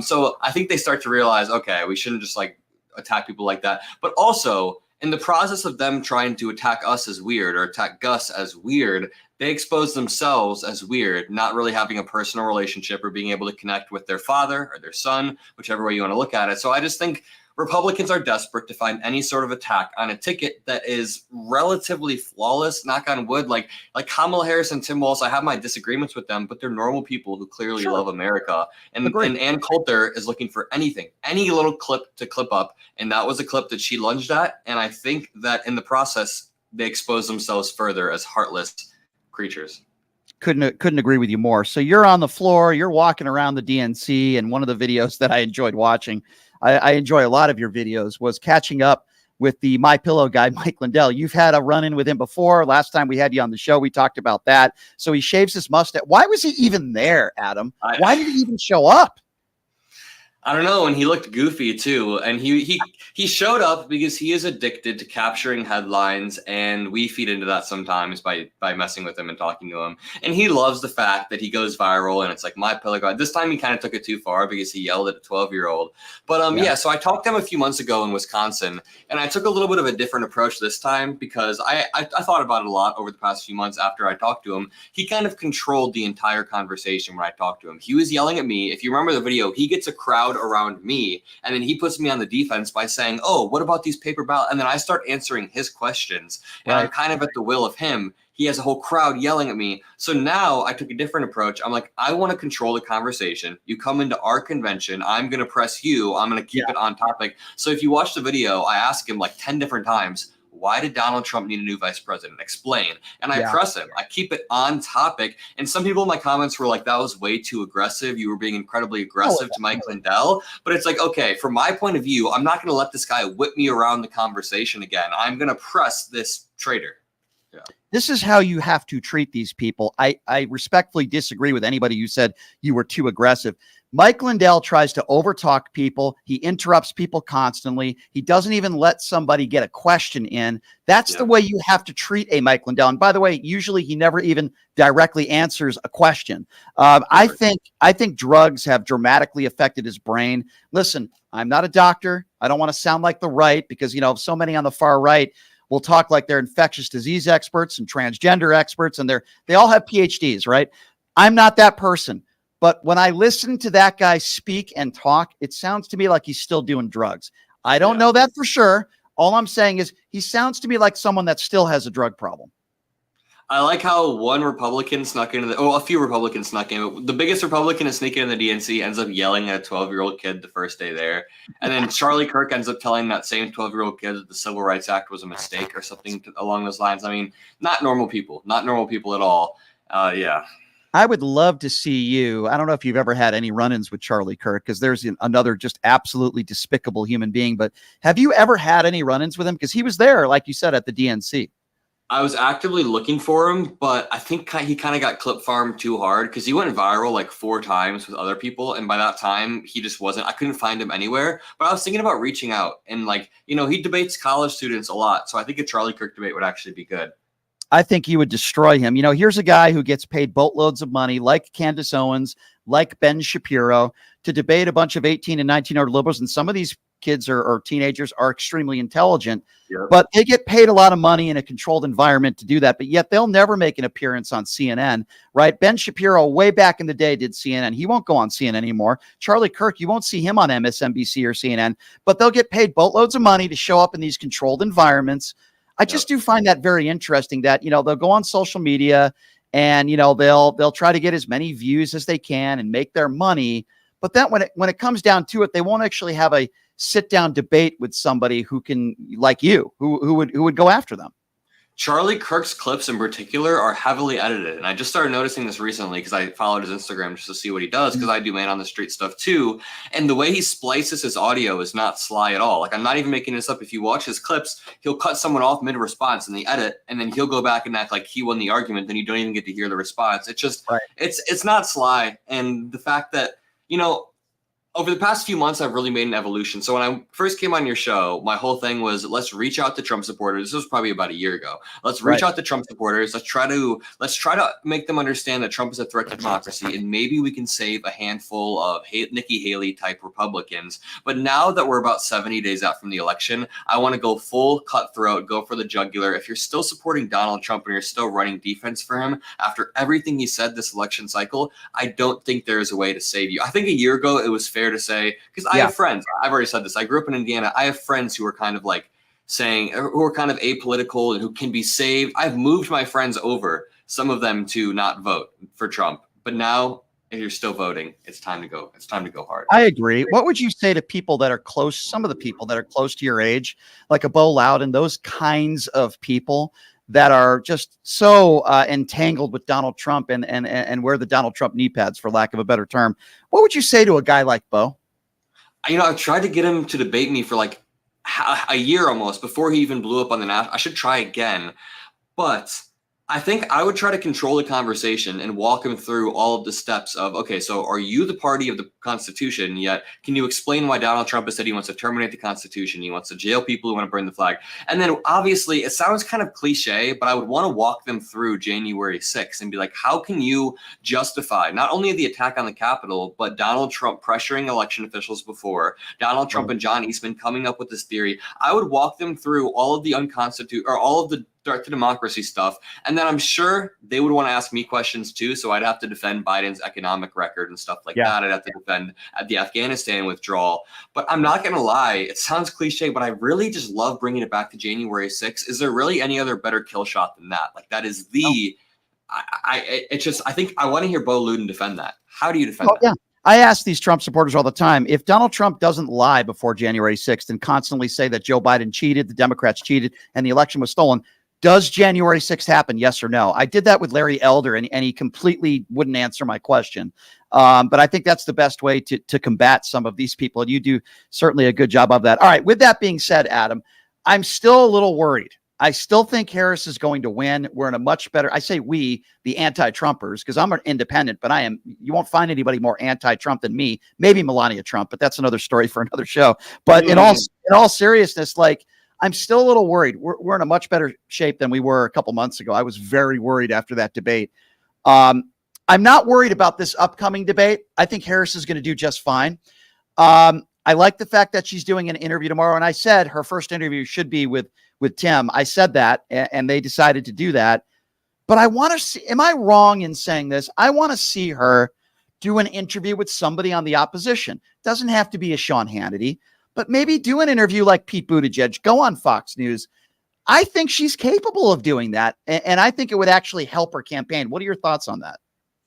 So I think they start to realize, okay, we shouldn't just like attack people like that. But also, in the process of them trying to attack us as weird or attack Gus as weird, they expose themselves as weird, not really having a personal relationship or being able to connect with their father or their son, whichever way you want to look at it. So I just think Republicans are desperate to find any sort of attack on a ticket that is relatively flawless, knock on wood. Like Kamala Harris and Tim Walz, I have my disagreements with them, but they're normal people who clearly love America. And Ann Coulter is looking for anything, any little clip to clip up. And that was a clip that she lunged at. And I think that in the process, they expose themselves further as heartless creatures. Couldn't agree with you more. So you're on the floor, you're walking around the DNC, and one of the videos that I enjoyed watching, I enjoy a lot of your videos, was catching up with the MyPillow guy, Mike Lindell. You've had a run-in with him before. Last time we had you on the show, we talked about that. So he shaves his mustache. Why was he even there, Adam? Why did he even show up? I don't know. And he looked goofy too. And he showed up because he is addicted to capturing headlines, and we feed into that sometimes by messing with him and talking to him. And he loves the fact that he goes viral, and it's like my pillow guy. This time he kind of took it too far because he yelled at a 12-year-old. But so I talked to him a few months ago in Wisconsin, and I took a little bit of a different approach this time because I thought about it a lot over the past few months after I talked to him. He kind of controlled the entire conversation when I talked to him. He was yelling at me. If you remember the video, he gets a crowd around me, and then he puts me on the defense by saying, oh, what about these paper ballots? And then I start answering his questions, and I'm kind of at the will of him. He has a whole crowd yelling at me. So now I took a different approach. I'm like, I want to control the conversation. You come into our convention, I'm going to press you. I'm going to keep it on topic. So if you watch the video, I ask him like 10 different times, why did Donald Trump need a new vice president? Explain. And I press him. I keep it on topic. And some people in my comments were like, that was way too aggressive. You were being incredibly aggressive to Mike Lindell. But it's like, okay, from my point of view, I'm not going to let this guy whip me around the conversation again. I'm going to press this traitor. Yeah. This is how you have to treat these people. I respectfully disagree with anybody who said you were too aggressive. Mike Lindell tries to overtalk people. He interrupts people constantly. He doesn't even let somebody get a question in. That's the way you have to treat a Mike Lindell. And by the way, usually he never even directly answers a question. I think drugs have dramatically affected his brain. Listen, I'm not a doctor. I don't want to sound like the right because, so many on the far right will talk like they're infectious disease experts and transgender experts, and they all have PhDs, right? I'm not that person. But when I listen to that guy speak and talk, it sounds to me like he's still doing drugs. I don't know that for sure. All I'm saying is he sounds to me like someone that still has a drug problem. I like how one Republican snuck into a few Republicans snuck in. The biggest Republican to sneak in the DNC ends up yelling at a 12-year-old kid the first day there. And then Charlie Kirk ends up telling that same 12-year-old kid that the Civil Rights Act was a mistake or something along those lines. I mean, not normal people at all. I would love to see you. I don't know if you've ever had any run-ins with Charlie Kirk, because there's another just absolutely despicable human being. But have you ever had any run-ins with him? Because he was there, like you said, at the DNC. I was actively looking for him, but I think he kind of got clip farmed too hard because he went viral like 4 times with other people. And by that time, he just wasn't. I couldn't find him anywhere. But I was thinking about reaching out. And he debates college students a lot. So I think a Charlie Kirk debate would actually be good. I think you would destroy him. Here's a guy who gets paid boatloads of money, like Candace Owens, like Ben Shapiro, to debate a bunch of 18 and 19-year-old liberals. And some of these kids or teenagers are extremely intelligent, Yep. but they get paid a lot of money in a controlled environment to do that. But yet they'll never make an appearance on CNN, right? Ben Shapiro, way back in the day, did CNN. He won't go on CNN anymore. Charlie Kirk, you won't see him on MSNBC or CNN, but they'll get paid boatloads of money to show up in these controlled environments. I just do find that very interesting that, they'll go on social media and, they'll try to get as many views as they can and make their money. But then when it comes down to it, they won't actually have a sit down debate with somebody who can, like you, who would go after them. Charlie Kirk's clips in particular are heavily edited. And I just started noticing this recently because I followed his Instagram just to see what he does, because I do man on the street stuff too. And the way he splices his audio is not sly at all. Like, I'm not even making this up. If you watch his clips, he'll cut someone off mid-response in the edit, and then he'll go back and act like he won the argument. Then you don't even get to hear the response. It's just, it's not sly. And the fact that, over the past few months, I've really made an evolution. So when I first came on your show, my whole thing was, let's reach out to Trump supporters. This was probably about a year ago. Let's reach out to Trump supporters. Let's try to make them understand that Trump is a threat to democracy, and maybe we can save a handful of Nikki Haley type Republicans. But now that we're about 70 days out from the election, I want to go full cutthroat, go for the jugular. If you're still supporting Donald Trump and you're still running defense for him after everything he said this election cycle, I don't think there is a way to save you. I think a year ago it was fair to say, because I have friends, I've already said this, I grew up in Indiana, I have friends who are kind of like saying, who are kind of apolitical and who can be saved. I've moved my friends over, some of them, to not vote for Trump. But now, if you're still voting, it's time to go. It's time to go hard. I agree. What would you say to people that are close, some of the people that are close to your age, like a Bo Loudon, those kinds of people that are just so entangled with Donald Trump and wear the Donald Trump knee pads, for lack of a better term? What would you say to a guy like Bo? I've tried to get him to debate me for like a year almost before he even blew up on the national. I should try again, but I think I would try to control the conversation and walk him through all of the steps of, okay, so are you the party of the Constitution? Yet, can you explain why Donald Trump has said he wants to terminate the Constitution? He wants to jail people who want to burn the flag. And then obviously it sounds kind of cliche, but I would want to walk them through January 6th and be like, how can you justify not only the attack on the Capitol, but Donald Trump pressuring election officials before, Donald Trump and John Eastman coming up with this theory? I would walk them through all of the all of the threat to democracy stuff. And then I'm sure they would want to ask me questions too. So I'd have to defend Biden's economic record and stuff like that. I'd have to defend the Afghanistan withdrawal. But I'm not going to lie. It sounds cliche, but I really just love bringing it back to January 6th. Is there really any other better kill shot than that? Like, that is the, I think I want to hear Bo Loudon defend that. How do you defend that? Yeah. I ask these Trump supporters all the time, if Donald Trump doesn't lie before January 6th and constantly say that Joe Biden cheated, the Democrats cheated, and the election was stolen, does January 6th happen? Yes or no? I did that with Larry Elder, and he completely wouldn't answer my question. But I think that's the best way to combat some of these people. And you do certainly a good job of that. All right. With that being said, Adam, I'm still a little worried. I still think Harris is going to win. We're in a much better, I say we, the anti-Trumpers, because I'm an independent, but you won't find anybody more anti-Trump than me. Maybe Melania Trump, but that's another story for another show. But in all seriousness, like, I'm still a little worried. We're in a much better shape than we were a couple months ago. I was very worried after that debate. I'm not worried about this upcoming debate. I think Harris is going to do just fine. I like the fact that she's doing an interview tomorrow. And I said her first interview should be with Tim. I said that, and they decided to do that. But I want to see, am I wrong in saying this? I want to see her do an interview with somebody on the opposition. Doesn't have to be a Sean Hannity, but maybe do an interview like Pete Buttigieg, go on Fox News. I think she's capable of doing that. And I think it would actually help her campaign. What are your thoughts on that?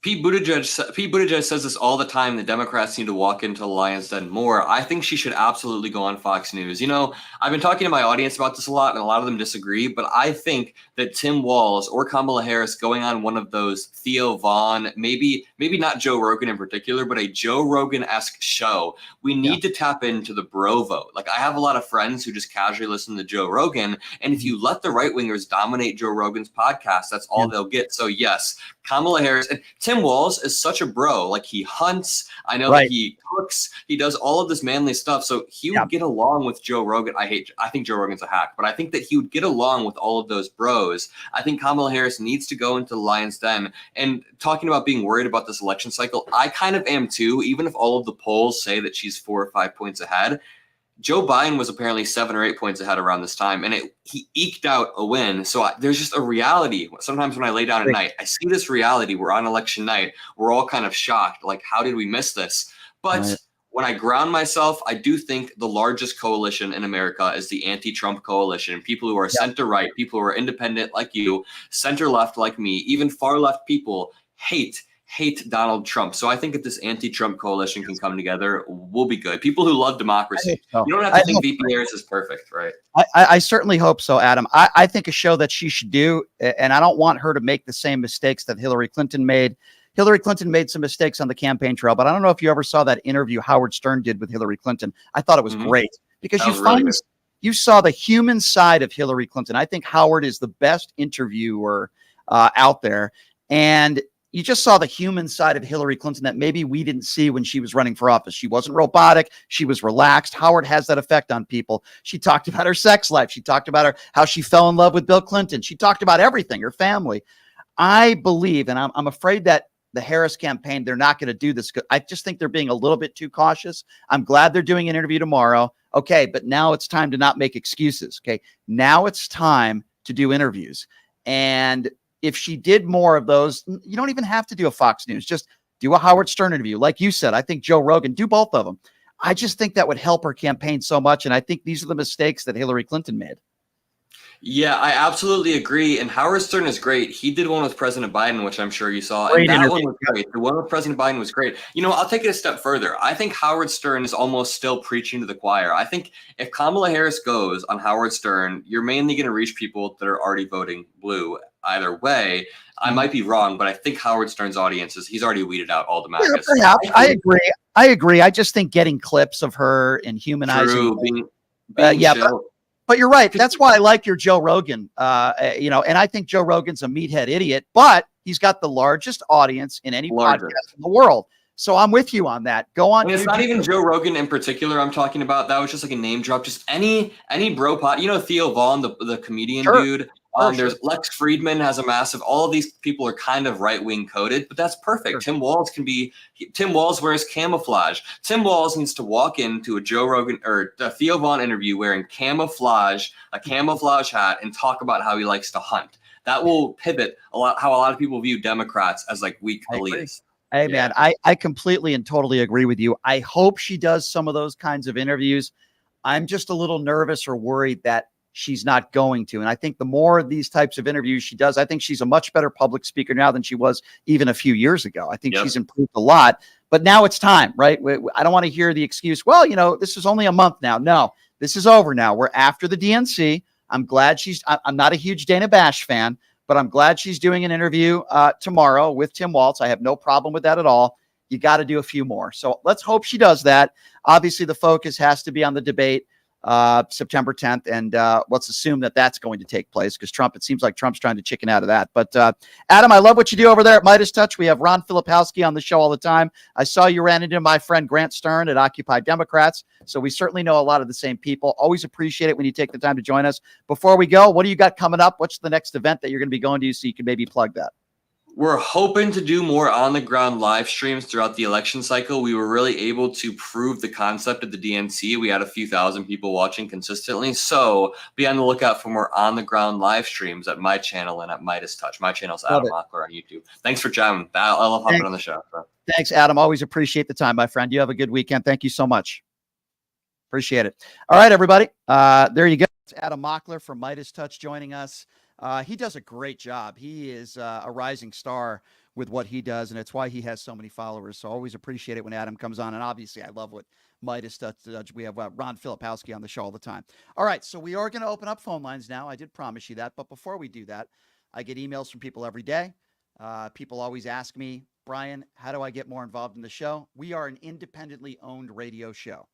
Pete Buttigieg says this all the time. The Democrats need to walk into the lion's den more. I think she should absolutely go on Fox News. I've been talking to my audience about this a lot, and a lot of them disagree. But I think that Tim Walz or Kamala Harris going on one of those Theo Vaughn, maybe not Joe Rogan in particular, but a Joe Rogan-esque show. We need to tap into the bro vote. Like, I have a lot of friends who just casually listen to Joe Rogan, and if you let the right wingers dominate Joe Rogan's podcast, that's all they'll get. So yes, Kamala Harris and Tim Walz is such a bro. Like, he hunts. I know that he cooks. He does all of this manly stuff. So he would get along with Joe Rogan. I think Joe Rogan's a hack, but I think that he would get along with all of those bros. I think Kamala Harris needs to go into the lion's den. And talking about being worried about this election cycle, I kind of am too, even if all of the polls say that she's 4 or 5 points ahead. Joe Biden was apparently 7 or 8 points ahead around this time, and he eked out a win. So there's just a reality. Sometimes when I lay down at night, I see this reality. We're on election night. We're all kind of shocked. Like, how did we miss this? But when I ground myself, I do think the largest coalition in America is the anti-Trump coalition. People who are center-right, people who are independent like you, center-left like me, even far-left people hate Donald Trump. So I think if this anti-Trump coalition can come together, we'll be good. People who love democracy. You don't have to think VP Harris is perfect, right? I certainly hope so, Adam. I think a show that she should do, and I don't want her to make the same mistakes that Hillary Clinton made. Hillary Clinton made some mistakes on the campaign trail, but I don't know if you ever saw that interview Howard Stern did with Hillary Clinton. I thought it was great because you saw the human side of Hillary Clinton. I think Howard is the best interviewer out there. And you just saw the human side of Hillary Clinton that maybe we didn't see when she was running for office. She wasn't robotic. She was relaxed. Howard has that effect on people. She talked about her sex life. She talked about how she fell in love with Bill Clinton. She talked about everything, her family. I believe, and I'm afraid that the Harris campaign, they're not going to do this. I just think they're being a little bit too cautious. I'm glad they're doing an interview tomorrow. Okay, but now it's time to not make excuses. Okay, now it's time to do interviews. And if she did more of those, you don't even have to do a Fox News. Just do a Howard Stern interview. Like you said, I think Joe Rogan, do both of them. I just think that would help her campaign so much. And I think these are the mistakes that Hillary Clinton made. Yeah, I absolutely agree. And Howard Stern is great. He did one with President Biden, which I'm sure you saw. And that one was great. The one with President Biden was great. You know, I'll take it a step further. I think Howard Stern is almost still preaching to the choir. I think if Kamala Harris goes on Howard Stern, you're mainly going to reach people that are already voting blue. Either way, I might be wrong, but I think Howard Stern's audience he's already weeded out all the maggots. Yeah, perhaps. I agree. I just think getting clips of her and humanizing. But you're right. That's why I like your Joe Rogan, and I think Joe Rogan's a meathead idiot, but he's got the largest audience in any podcast in the world. So I'm with you on that. Go on. And it's not even Joe Rogan in particular I'm talking about. That was just like a name drop. Just any bro pod. You know, Theo Vaughn, the comedian dude. There's Lex Friedman has a massive. All of these people are kind of right-wing coded, but that's perfect. Tim Walz Tim Walz wears camouflage. Tim Walz needs to walk into a Joe Rogan or a Theo Vaughn interview wearing a camouflage hat, and talk about how he likes to hunt. That will pivot how a lot of people view Democrats as like weak elitists. Hey, man, I completely and totally agree with you. I hope she does some of those kinds of interviews. I'm just a little nervous or worried that she's not going to. And I think the more of these types of interviews she does, I think she's a much better public speaker now than she was even a few years ago. I think she's improved a lot, but now it's time, right? I don't want to hear the excuse, well, this is only a month now. No, this is over now. We're after the DNC. I'm glad I'm not a huge Dana Bash fan, but I'm glad she's doing an interview tomorrow with Tim Walz. I have no problem with that at all. You got to do a few more. So let's hope she does that. Obviously, the focus has to be on the debate September 10th. And let's assume that that's going to take place because it seems like Trump's trying to chicken out of that. But Adam, I love what you do over there at Midas Touch. We have Ron Filipowski on the show all the time. I saw you ran into my friend Grant Stern at Occupy Democrats. So we certainly know a lot of the same people. Always appreciate it when you take the time to join us. Before we go, what do you got coming up? What's the next event that you're going to be going to so you can maybe plug that? We're hoping to do more on-the-ground live streams throughout the election cycle. We were really able to prove the concept of the DNC. We had a few thousand people watching consistently. So be on the lookout for more on-the-ground live streams at my channel and at Midas Touch. My channel is Adam Mockler on YouTube. Thanks for chatting. I love hopping on the show. So. Thanks, Adam. Always appreciate the time, my friend. You have a good weekend. Thank you so much. Appreciate it. All right, everybody. There you go. It's Adam Mockler from Midas Touch joining us. He does a great job. He is a rising star with what he does, and it's why he has so many followers. So always appreciate it when Adam comes on. And obviously, I love what Midas does. We have Ron Filipowski on the show all the time. All right, so we are going to open up phone lines now. I did promise you that. But before we do that, I get emails from people every day. People always ask me, Brian, how do I get more involved in the show? We are an independently owned radio show.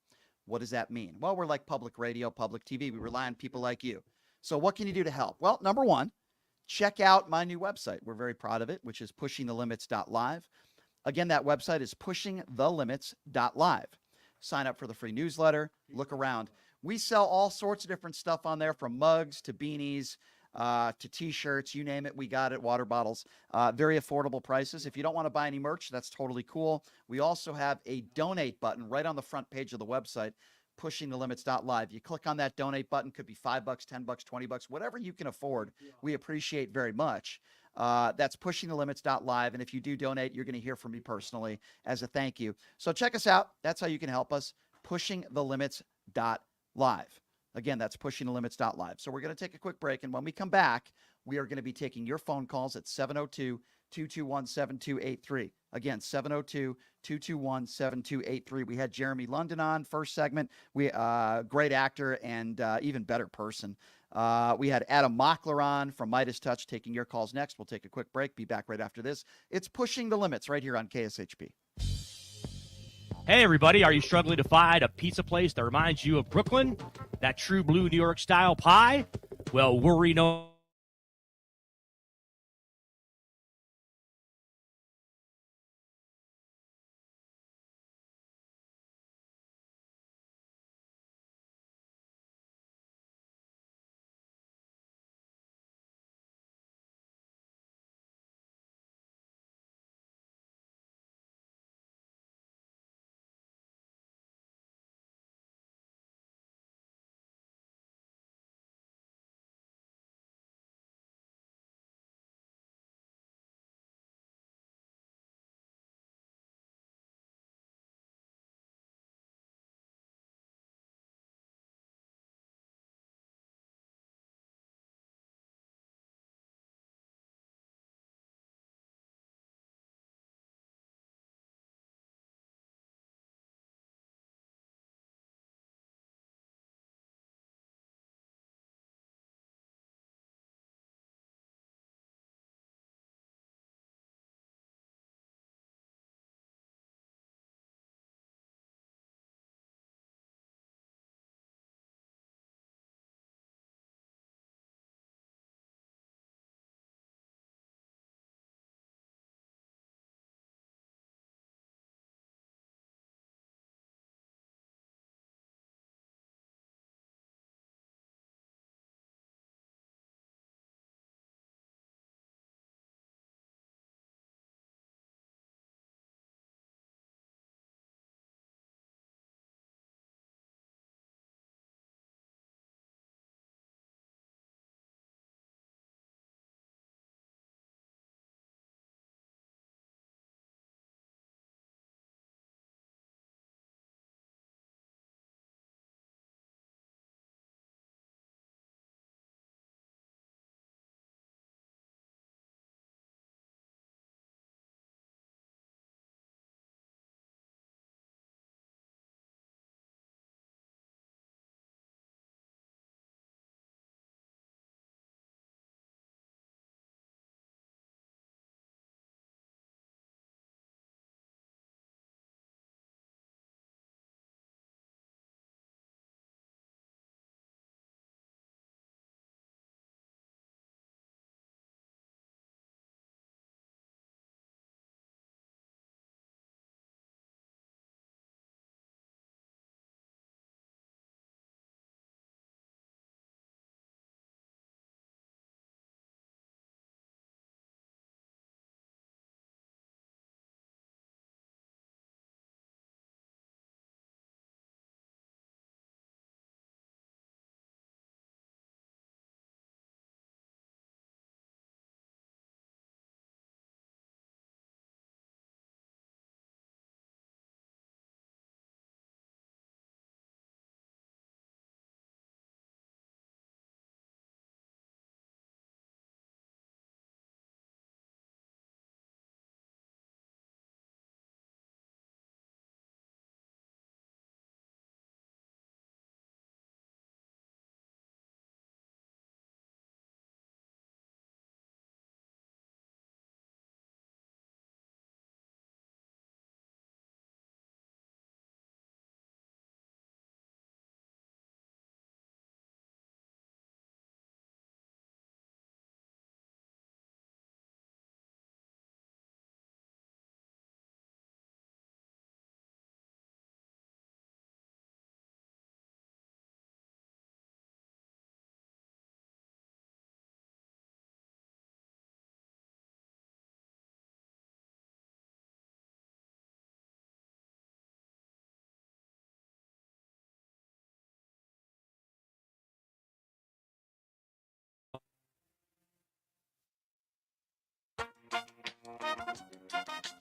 What does that mean? Well, we're like public radio, public TV. We rely on people like you. So what can you do to help? Well, number one, check out my new website. We're very proud of it, which is pushingthelimits.live. Again, that website is pushingthelimits.live. Sign up for the free newsletter. Look around. We sell all sorts of different stuff on there, from mugs to beanies to T-shirts, you name it. We got it. Water bottles, very affordable prices. If you don't want to buy any merch, that's totally cool. We also have a donate button right on the front page of the website. pushingthelimits.live. You click on that donate button, could be $5, $10, $20, whatever you can afford. We appreciate very much. That's pushingthelimits.live. And if you do donate, you're going to hear from me personally as a thank you. So check us out. That's how you can help us. Pushingthelimits.live. Again, that's pushingthelimits.live. So we're going to take a quick break. And when we come back, we are going to be taking your phone calls at 702-221-7283. Again, 702-221-7283. We had Jeremy London on first segment. We great actor and even better person. We had Adam Mockler on from Midas Touch taking your calls next. We'll take a quick break. Be back right after this. It's Pushing the Limits right here on KSHP. Hey, everybody, are you struggling to find a pizza place that reminds you of Brooklyn? That true blue New York style pie? Well, worry no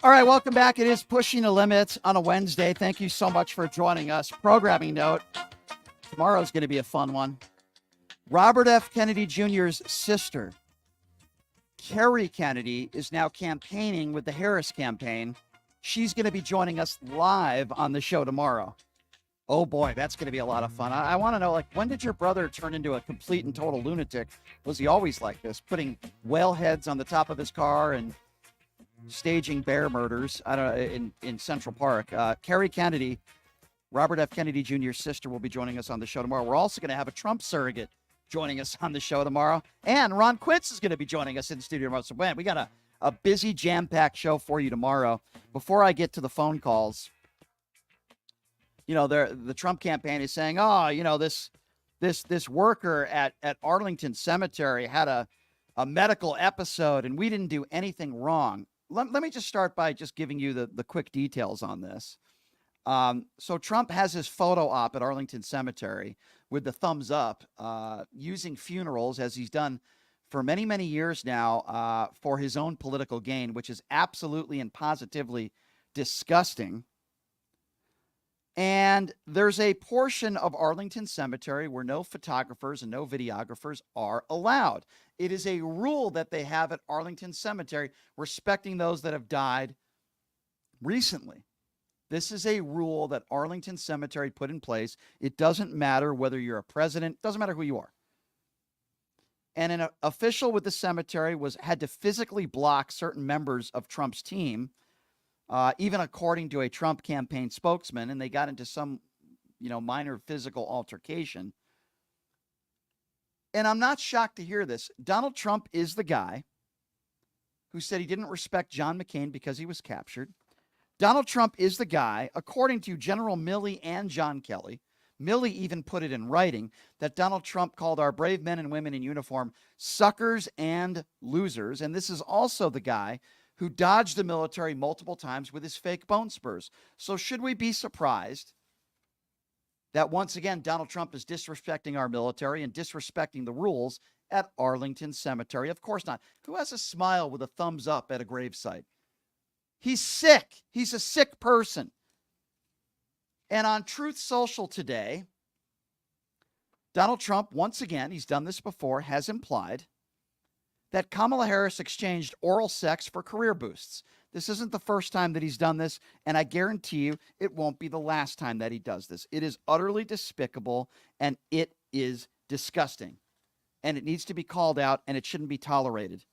All right, welcome back. It is Pushing the Limits on a Wednesday. Thank you so much for joining us. Programming note, tomorrow's going to be a fun one. Robert F. Kennedy Jr.'s sister, Kerry Kennedy, is now campaigning with the Harris campaign. She's going to be joining us live on the show tomorrow. Oh boy, that's going to be a lot of fun. I want to know, like, when did your brother turn into a complete and total lunatic? Was he always like this, putting whale heads on the top of his car and staging bear murders? I don't know, in Central Park. Kerry Kennedy, Robert F. Kennedy Jr.'s sister, will be joining us on the show tomorrow. We're also going to have a Trump surrogate joining us on the show tomorrow. And Ron Quince is going to be joining us in the studio tomorrow. So, man, we got a busy, jam-packed show for you tomorrow. Before I get to the phone calls, you know, the Trump campaign is saying, oh, you know, this worker at Arlington Cemetery had a medical episode and we didn't do anything wrong. Let me just start by just giving you the quick details on this. So Trump has his photo op at Arlington Cemetery with the thumbs up, using funerals, as he's done for many, many years now, for his own political gain, which is absolutely and positively disgusting. And there's a portion of Arlington Cemetery where no photographers and no videographers are allowed. It is a rule that they have at Arlington Cemetery, respecting those that have died recently. This is a rule that Arlington Cemetery put in place. It doesn't matter whether you're a president, doesn't matter who you are. And an official with the cemetery had to physically block certain members of Trump's team, even according to a Trump campaign spokesman, and they got into some, minor physical altercation. And I'm not shocked to hear this. Donald Trump is the guy who said he didn't respect John McCain because he was captured. Donald Trump is the guy, according to General Milley and John Kelly. Milley even put it in writing that Donald Trump called our brave men and women in uniform suckers and losers. And this is also the guy who dodged the military multiple times with his fake bone spurs. So should we be surprised that once again Donald Trump is disrespecting our military and disrespecting the rules at Arlington Cemetery? Of course not. Who has a smile with a thumbs up at a gravesite? He's sick. He's a sick person. And on Truth Social today, Donald Trump, once again, he's done this before, has implied that Kamala Harris exchanged oral sex for career boosts. This isn't the first time that he's done this, and I guarantee you it won't be the last time that he does this. It is utterly despicable, and it is disgusting. And it needs to be called out, and it shouldn't be tolerated.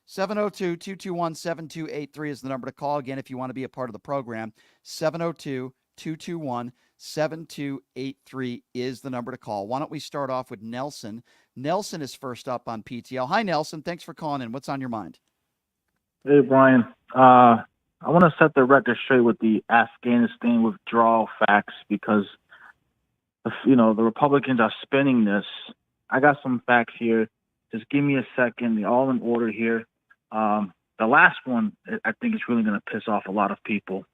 702-221-7283 is the number to call. Again, if you want to be a part of the program, 702-221-7283 is the number to call. Why don't we start off with Nelson? Nelson is first up on PTL. Hi, Nelson. Thanks for calling in. What's on your mind? Hey, Brian. I want to set the record straight with the Afghanistan withdrawal facts because, the Republicans are spinning this. I got some facts here. Just give me a second. They're all in order here. The last one, I think, is really going to piss off a lot of people.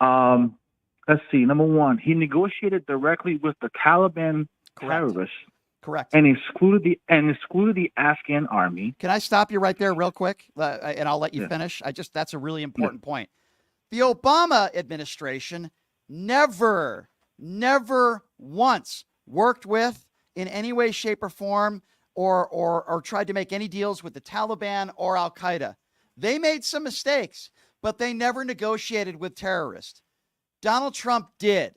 Let's see. Number one, he negotiated directly with the Taliban terrorists. Correct. And excluded the Afghan army. Can I stop you right there real quick? And I'll let you finish. That's a really important point. The Obama administration never once worked with, in any way, shape, or form, or tried to make any deals with the Taliban or Al-Qaeda. They made some mistakes, but they never negotiated with terrorists. Donald Trump did.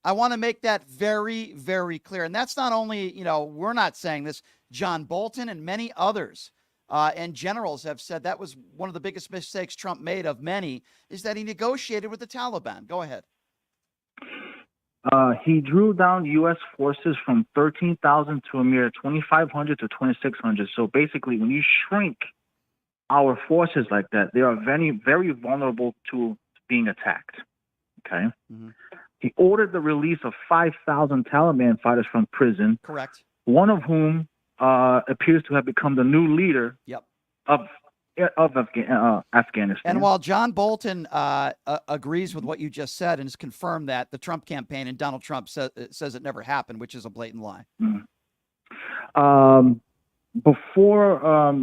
I want to make that very, very clear. And that's not only, we're not saying this. John Bolton and many others and generals have said that was one of the biggest mistakes Trump made of many, is that he negotiated with the Taliban. Go ahead. He drew down U.S. forces from 13,000 to a mere 2,500 to 2,600. So basically, when you shrink our forces like that, they are very, very vulnerable to being attacked. Okay? Mm-hmm. He ordered the release of 5,000 Taliban fighters from prison. Correct. One of whom appears to have become the new leader of Afghanistan. And while John Bolton agrees with what you just said and has confirmed that, the Trump campaign and Donald Trump says it never happened, which is a blatant lie. Mm-hmm. Before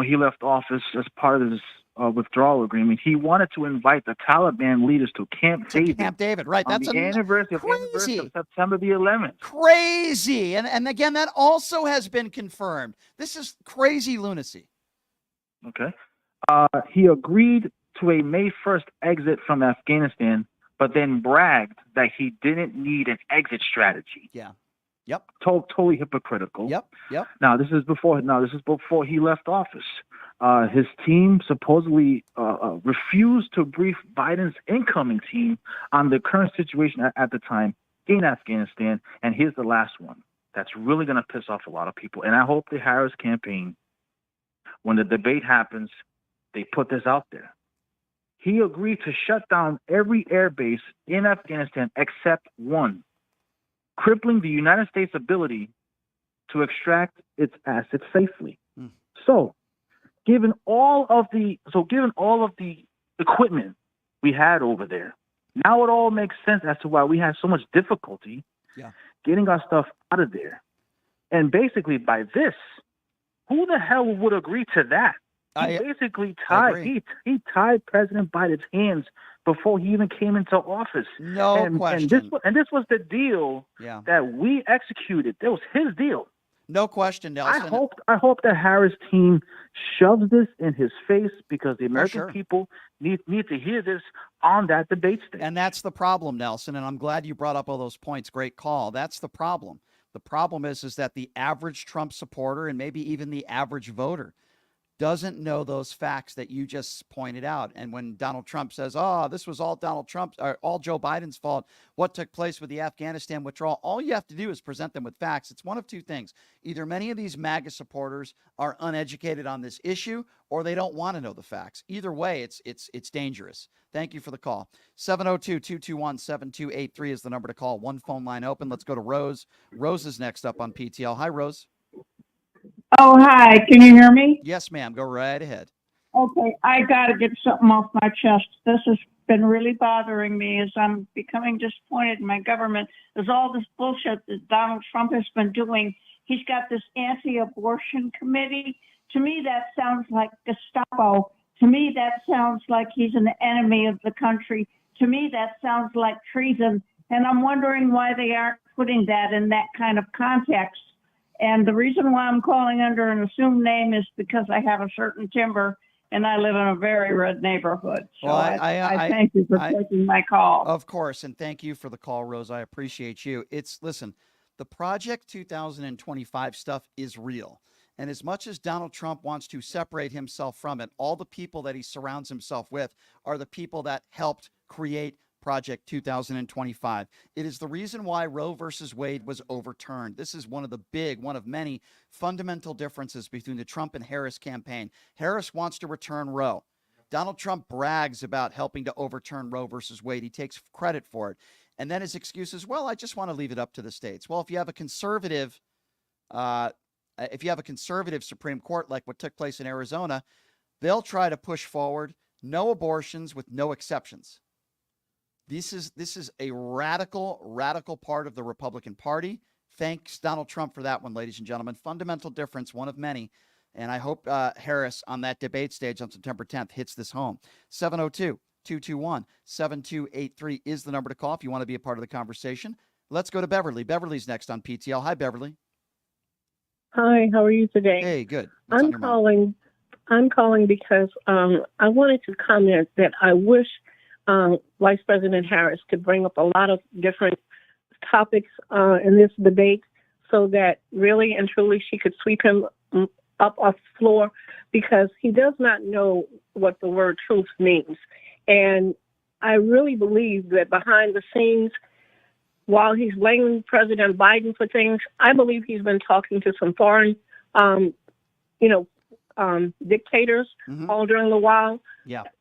he left office, as part of his withdrawal agreement, he wanted to invite the Taliban leaders to Camp David. Camp David, right? On That's the anniversary crazy. of September the 11th. Crazy. And again, that also has been confirmed. This is crazy lunacy. Okay. He agreed to a May 1st exit from Afghanistan, but then bragged that he didn't need an exit strategy. Yeah. Yep. Totally hypocritical. Yep. Now this is before he left office. His team supposedly refused to brief Biden's incoming team on the current situation at the time in Afghanistan. And here's the last one that's really going to piss off a lot of people. And I hope the Harris campaign, when the debate happens, they put this out there. He agreed to shut down every air base in Afghanistan except one, crippling the United States' ability to extract its assets safely. So, given all of the equipment we had over there, now it all makes sense as to why we had so much difficulty getting our stuff out of there. And basically, by this, who the hell would agree to that? He basically tied he tied President Biden's hands before he even came into office. No question. And this was the deal that we executed. That was his deal. No question, Nelson. I hope the Harris team shoves this in his face, because the American people need to hear this on that debate stage. And that's the problem, Nelson. And I'm glad you brought up all those points. Great call. That's the problem. The problem is that the average Trump supporter, and maybe even the average voter, doesn't know those facts that you just pointed out. And when Donald Trump says, this was all Donald Trump's, or all Joe Biden's fault, what took place with the Afghanistan withdrawal, all you have to do is present them with facts. It's one of two things. Either many of these MAGA supporters are uneducated on this issue, or they don't want to know the facts. Either way, it's dangerous. Thank you for the call. 702-221-7283 is the number to call. One phone line open. Let's go to Rose. Rose is next up on PTL. Hi, Rose. Oh, hi. Can you hear me? Yes, ma'am. Go right ahead. Okay. I got to get something off my chest. This has been really bothering me as I'm becoming disappointed in my government. There's all this bullshit that Donald Trump has been doing. He's got this anti-abortion committee. To me, that sounds like Gestapo. To me, that sounds like he's an enemy of the country. To me, that sounds like treason. And I'm wondering why they aren't putting that in that kind of context. And the reason why I'm calling under an assumed name is because I have a certain timber and I live in a very red neighborhood. So well, I thank you for taking my call. Of course. And thank you for the call, Rose. I appreciate you. Listen, the Project 2025 stuff is real. And as much as Donald Trump wants to separate himself from it, all the people that he surrounds himself with are the people that helped create Project 2025. It is the reason why Roe versus Wade was overturned. This is one of many fundamental differences between the Trump and Harris campaign. Harris wants to return Roe. Donald Trump brags about helping to overturn Roe versus Wade. He takes credit for it. And then his excuse is, well, I just want to leave it up to the states. Well, if you have a conservative Supreme Court, like what took place in Arizona, they'll try to push forward no abortions with no exceptions. This is a radical part of the Republican Party. Thanks, Donald Trump, for that one, ladies and gentlemen. Fundamental difference, one of many. And I hope Harris on that debate stage on September 10th hits this home. 702-221-7283 is the number to call if you want to be a part of the conversation. Let's go to Beverly. Beverly's next on PTL. Hi, Beverly. Hi, how are you today? Hey, good. I'm calling because I wanted to comment that I wish Vice President Harris could bring up a lot of different topics in this debate so that really and truly she could sweep him up off the floor, because he does not know what the word truth means. And I really believe that behind the scenes, while he's blaming President Biden for things, I believe he's been talking to some foreign, dictators all during the while,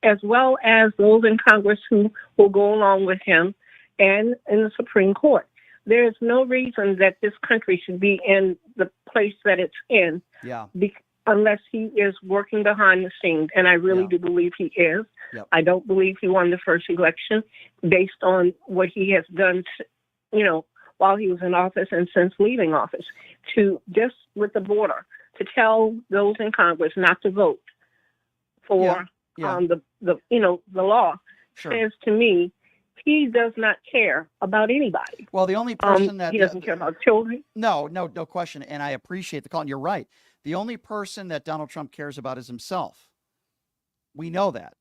as well as those in Congress who will go along with him and in the Supreme Court. There is no reason that this country should be in the place that it's in unless he is working behind the scenes. And I really do believe he is. I don't believe he won the first election based on what he has done, while he was in office and since leaving office, to just with the border, to tell those in Congress not to vote for Yeah. the law Sure. says to me, he does not care about anybody. Well, the only person that he doesn't care about children. No question. And I appreciate the call. And you're right. The only person that Donald Trump cares about is himself. We know that.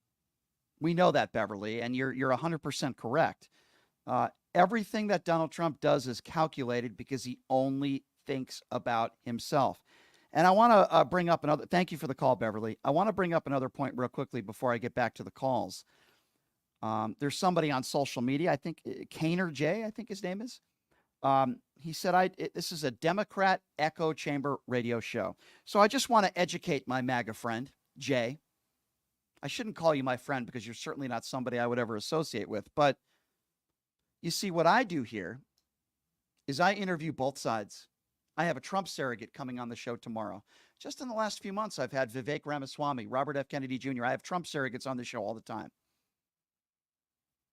We know that, Beverly, and you're 100% correct. Everything that Donald Trump does is calculated because he only thinks about himself. And I want to bring up another. Thank you for the call, Beverly. I want to bring up another point real quickly before I get back to the calls. There's somebody on social media, I think Kaner J, I think his name is. He said, this is a Democrat echo chamber radio show. So I just want to educate my MAGA friend, Jay. I shouldn't call you my friend because you're certainly not somebody I would ever associate with. But you see, what I do here is I interview both sides. I have a Trump surrogate coming on the show tomorrow. Just in the last few months, I've had Vivek Ramaswamy, Robert F. Kennedy Jr. I have Trump surrogates on the show all the time.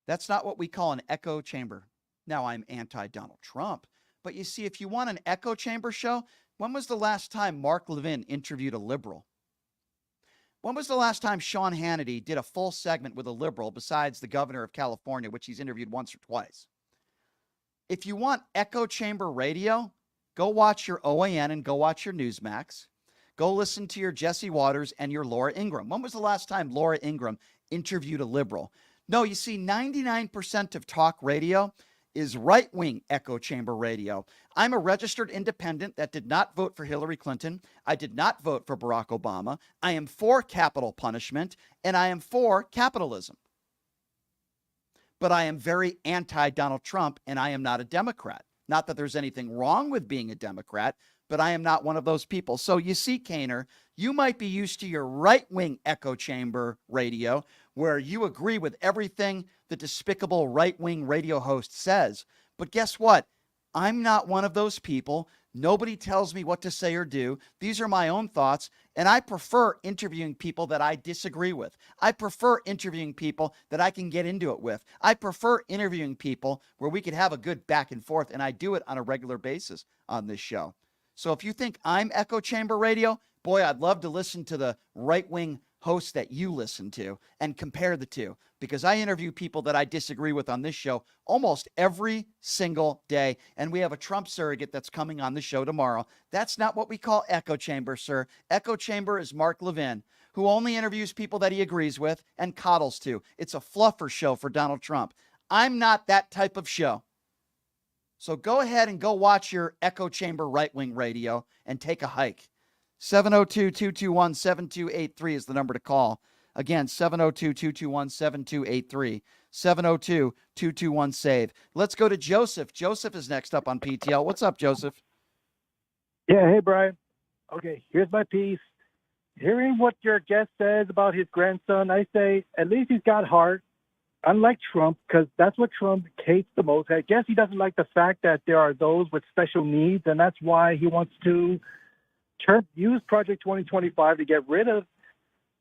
That's not what we call an echo chamber. Now, I'm anti-Donald Trump. But you see, if you want an echo chamber show, when was the last time Mark Levin interviewed a liberal? When was the last time Sean Hannity did a full segment with a liberal besides the governor of California, which he's interviewed once or twice? If you want echo chamber radio, go watch your OAN and go watch your Newsmax. Go listen to your Jesse Waters and your Laura Ingraham. When was the last time Laura Ingraham interviewed a liberal? No, you see, 99% of talk radio is right-wing echo chamber radio. I'm a registered independent that did not vote for Hillary Clinton. I did not vote for Barack Obama. I am for capital punishment, and I am for capitalism. But I am very anti-Donald Trump, and I am not a Democrat. Not that there's anything wrong with being a Democrat, but I am not one of those people. So you see, Kaner, you might be used to your right-wing echo chamber radio, where you agree with everything the despicable right-wing radio host says. But guess what? I'm not one of those people. Nobody tells me what to say or do. These are my own thoughts, and I prefer interviewing people that I disagree with. I prefer interviewing people that I can get into it with. I prefer interviewing people where we could have a good back and forth, and I do it on a regular basis on this show. So if you think I'm echo chamber radio, boy, I'd love to listen to the right-wing hosts that you listen to and compare the two, because I interview people that I disagree with on this show almost every single day. And we have a Trump surrogate that's coming on the show tomorrow. That's not what we call echo chamber, sir. Echo chamber is Mark Levin, who only interviews people that he agrees with and coddles to. It's a fluffer show for Donald Trump. I'm not that type of show. So go ahead and go watch your echo chamber right-wing radio and take a hike. 702-221-7283 is the number to call. Again, 702-221-7283. 702-221-SAVE. Let's go to Joseph. Joseph is next up on PTL. What's up, Joseph? Yeah, hey, Brian. Okay, here's my piece. Hearing what your guest says about his grandson, I say at least he's got heart, unlike Trump, because that's what Trump hates the most. I guess he doesn't like the fact that there are those with special needs, and that's why he wants to use Project 2025 to get rid of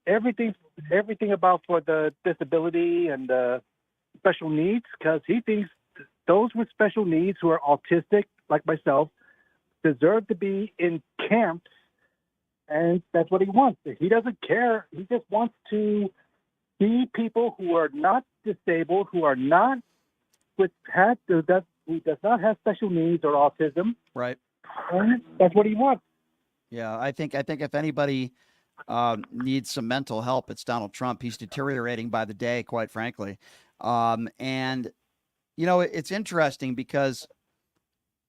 everything about for the disability and special needs, because he thinks those with special needs who are autistic, like myself, deserve to be in camps, and that's what he wants. He doesn't care. He just wants to see people who are not disabled, who are not who does not have special needs or autism. Right. And that's what he wants. Yeah, I think if anybody needs some mental help, it's Donald Trump. He's deteriorating by the day, quite frankly. And, you know, it's interesting because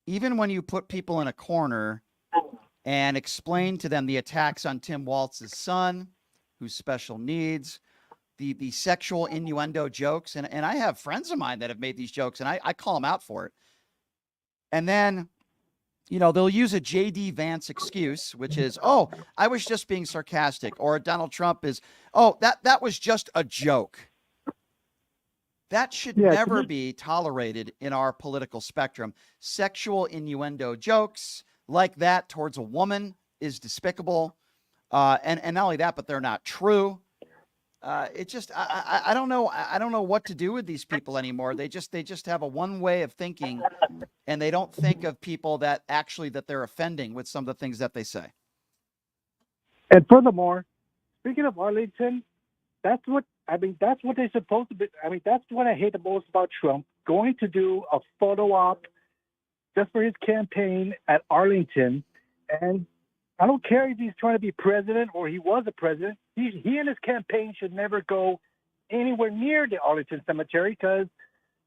even when you put people in a corner and explain to them the attacks on Tim Walz's son, who's special needs, the sexual innuendo jokes, and I have friends of mine that have made these jokes, and I call them out for it. And then, you know, they'll use a J.D. Vance excuse, which is, oh, I was just being sarcastic. Or Donald Trump is, oh, that was just a joke. That should never be tolerated in our political spectrum. Sexual innuendo jokes like that towards a woman is despicable. And not only that, but they're not true. It just, I don't know. I don't know what to do with these people anymore. They just have a one way of thinking, and they don't think of people that they're offending with some of the things that they say. And furthermore, speaking of Arlington, that's what they're supposed to be. I mean, that's what I hate the most about Trump, going to do a photo op just for his campaign at Arlington. And I don't care if he's trying to be president or he was a president. He and his campaign should never go anywhere near the Arlington Cemetery, because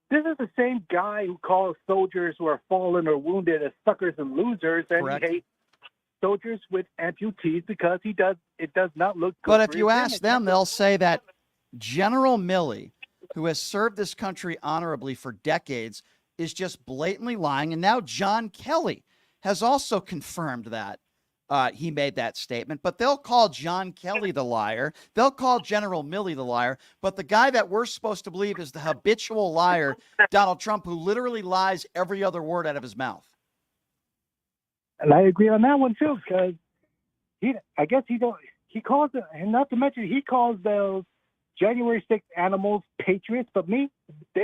this is the same guy who calls soldiers who are fallen or wounded as suckers and losers, and Correct. he hates soldiers with amputees because it does not look good. But if you ask them, they'll say that General Milley, who has served this country honorably for decades, is just blatantly lying. And now John Kelly has also confirmed that he made that statement. But they'll call John Kelly the liar. They'll call General Milley the liar. But the guy that we're supposed to believe is the habitual liar, Donald Trump, who literally lies every other word out of his mouth. And I agree on that one too, because he calls it, and not to mention he calls those January 6th animals patriots, but they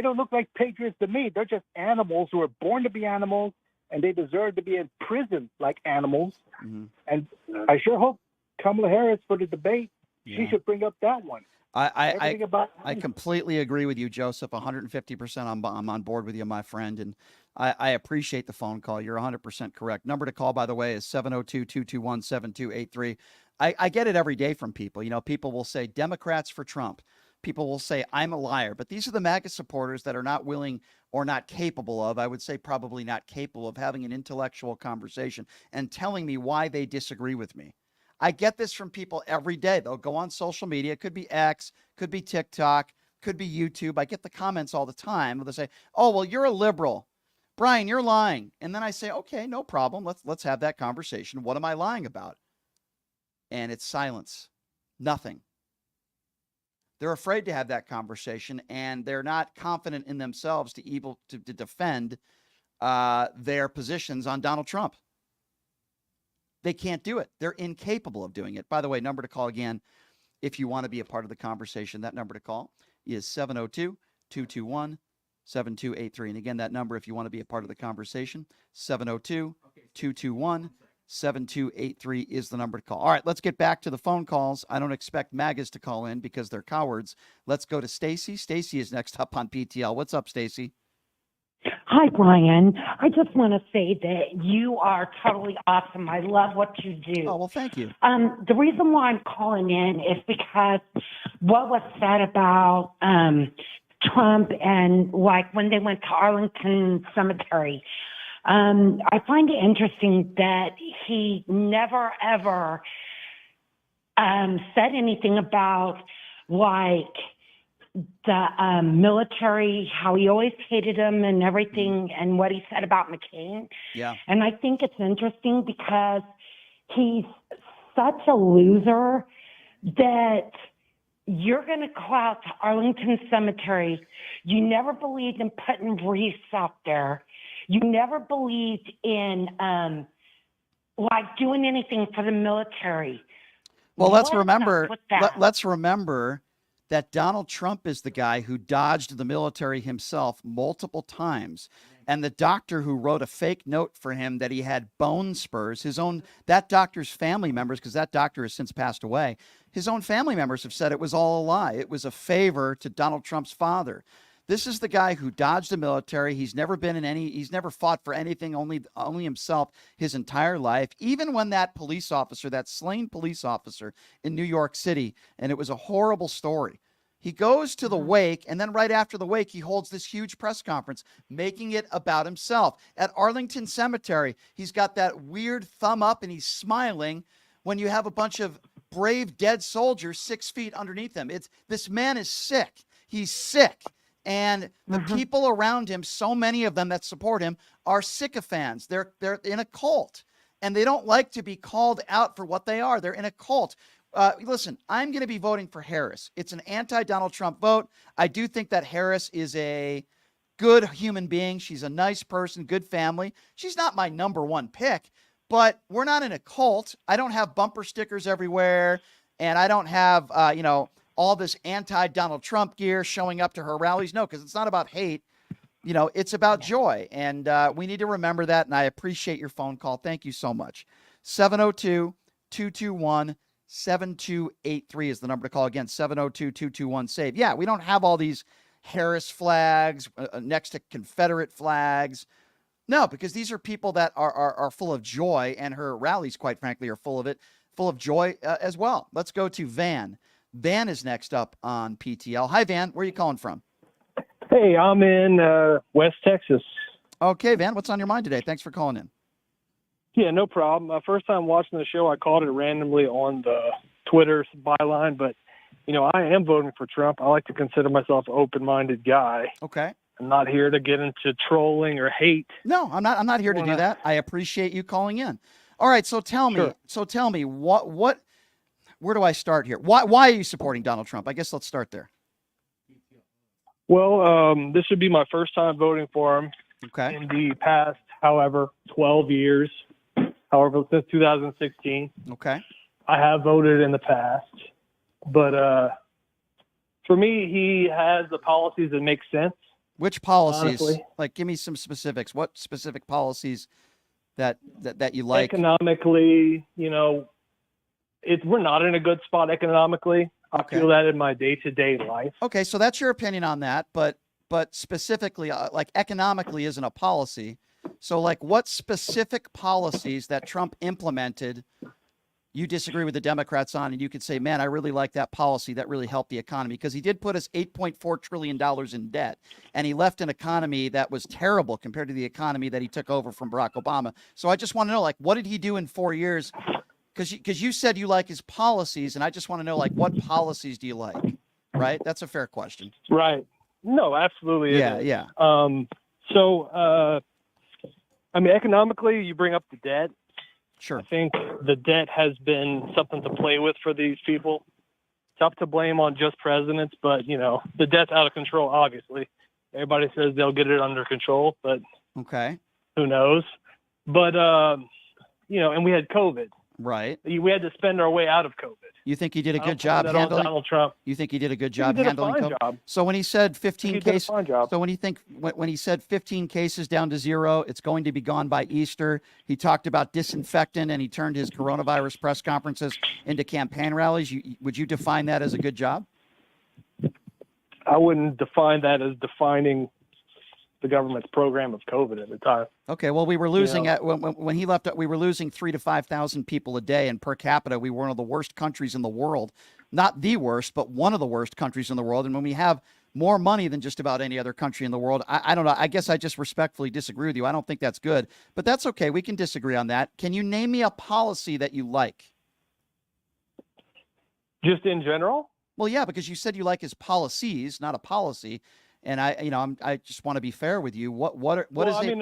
don't look like patriots to me. They're just animals who are born to be animals, and they deserve to be in prison like animals. Mm-hmm. And I sure hope Kamala Harris, for the debate, she should bring up that one. I completely agree with you, Joseph. 150%. I'm on board with you, my friend. And I appreciate the phone call. You're 100% correct. Number to call, by the way, is 702-221-7283. I get it every day from people. You know, people will say Democrats for Trump. People will say I'm a liar. But these are the MAGA supporters that are not willing or not capable of, I would say probably not capable of, having an intellectual conversation and telling me why they disagree with me. I get this from people every day. They'll go on social media. It could be X, could be TikTok, could be YouTube. I get the comments all the time. They'll say, oh, well, you're a liberal. Brian, you're lying. And then I say, okay, no problem. Let's have that conversation. What am I lying about? And it's silence. Nothing. They're afraid to have that conversation, and they're not confident in themselves to defend their positions on Donald Trump. They can't do it. They're incapable of doing it. By the way, number to call again, if you want to be a part of the conversation, that number to call is 702-221-7283. And again, that number, if you want to be a part of the conversation, 702-221-7283 is the number to call. All right, let's get back to the phone calls. I don't expect MAGAs to call in because they're cowards. Let's go to Stacy. Stacy is next up on PTL. What's up, Stacy? Hi, Brian. I just want to say that you are totally awesome. I love what you do. Oh, well, thank you. The reason why I'm calling in is because what was said about Trump and like when they went to Arlington Cemetery, I find it interesting that he never, ever said anything about like the military, how he always hated him and everything, and what he said about McCain. Yeah. And I think it's interesting because he's such a loser that you're going to go out to Arlington Cemetery. You never believed in putting wreaths out there. You never believed in like doing anything for the military. Well, let's remember that Donald Trump is the guy who dodged the military himself multiple times. And the doctor who wrote a fake note for him that he had bone spurs, that doctor's family members, because that doctor has since passed away, his own family members have said it was all a lie. It was a favor to Donald Trump's father. This is the guy who dodged the military. He's never fought for anything, only himself his entire life. Even when that slain police officer in New York City, and it was a horrible story. He goes to the wake, and then right after the wake, he holds this huge press conference, making it about himself. At Arlington Cemetery, he's got that weird thumb up, and he's smiling when you have a bunch of brave dead soldiers 6 feet underneath him. This man is sick. He's sick. And the people around him, so many of them that support him, are sycophants. They're in a cult, and they don't like to be called out for what they are. They're in a cult. Listen, I'm going to be voting for Harris. It's an anti-Donald Trump vote. I do think that Harris is a good human being. She's a nice person, good family. She's not my number one pick, but we're not in a cult. I don't have bumper stickers everywhere, and I don't have, all this anti-Donald Trump gear showing up to her rallies. No, because it's not about hate. It's about joy. And we need to remember that. And I appreciate your phone call. Thank you so much. 702-221-7283. 7283 is the number to call. Again, 702-221-SAVE. Yeah, we don't have all these Harris flags next to Confederate flags. No, because these are people that are full of joy, and her rallies, quite frankly, are full of joy as well. Let's go to Van. Van is next up on PTL. Hi, Van. Where are you calling from? Hey, I'm in West Texas. Okay, Van. What's on your mind today? Thanks for calling in. Yeah, no problem. First time watching the show, I called it randomly on the Twitter byline, but, I am voting for Trump. I like to consider myself an open-minded guy. Okay. I'm not here to get into trolling or hate. No, I'm not here to do that. I appreciate you calling in. All right, so tell me, what where do I start here? Why are you supporting Donald Trump? I guess let's start there. Well, this would be my first time voting for him. Okay. In the past, 12 years, since 2016. Okay. I have voted in the past, but for me, he has the policies that make sense. Which policies? Honestly. Like, give me some specifics. What specific policies that you like? Economically, we're not in a good spot economically. I feel that in my day-to-day life. Okay, so that's your opinion on that, but specifically, like economically isn't a policy. So, like, what specific policies that Trump implemented you disagree with the Democrats on, and you could say, man, I really like that policy. That really helped the economy, because he did put us $8.4 trillion in debt, and he left an economy that was terrible compared to the economy that he took over from Barack Obama. So I just want to know, like, what did he do in 4 years? Because you said you like his policies, and I just want to know, like, what policies do you like? Right? That's a fair question. Right. No, absolutely. Yeah. Economically, you bring up the debt. Sure. I think the debt has been something to play with for these people. Tough to blame on just presidents, but, the debt's out of control, obviously. Everybody says they'll get it under control, but who knows? But, and we had COVID. Right. We had to spend our way out of COVID. You think he did a good job handling Donald Trump? You think he did a good job He did handling a fine COVID? job. So when he said 15 cases, so when he said 15 cases down to 0, it's going to be gone by Easter. He talked about disinfectant, and he turned his coronavirus press conferences into campaign rallies. Would you define that as a good job? I wouldn't define that as defining the government's program of COVID at the time. Okay, well, we were losing when he left. We were losing 3,000 to 5,000 people a day, and per capita, we were one of the worst countries in the world. Not the worst, but one of the worst countries in the world. And when we have more money than just about any other country in the world, I don't know. I guess I just respectfully disagree with you. I don't think that's good, but that's okay. We can disagree on that. Can you name me a policy that you like? Just in general? Well, yeah, because you said you like his policies, not a policy. And I just want to be fair with you. What is it? In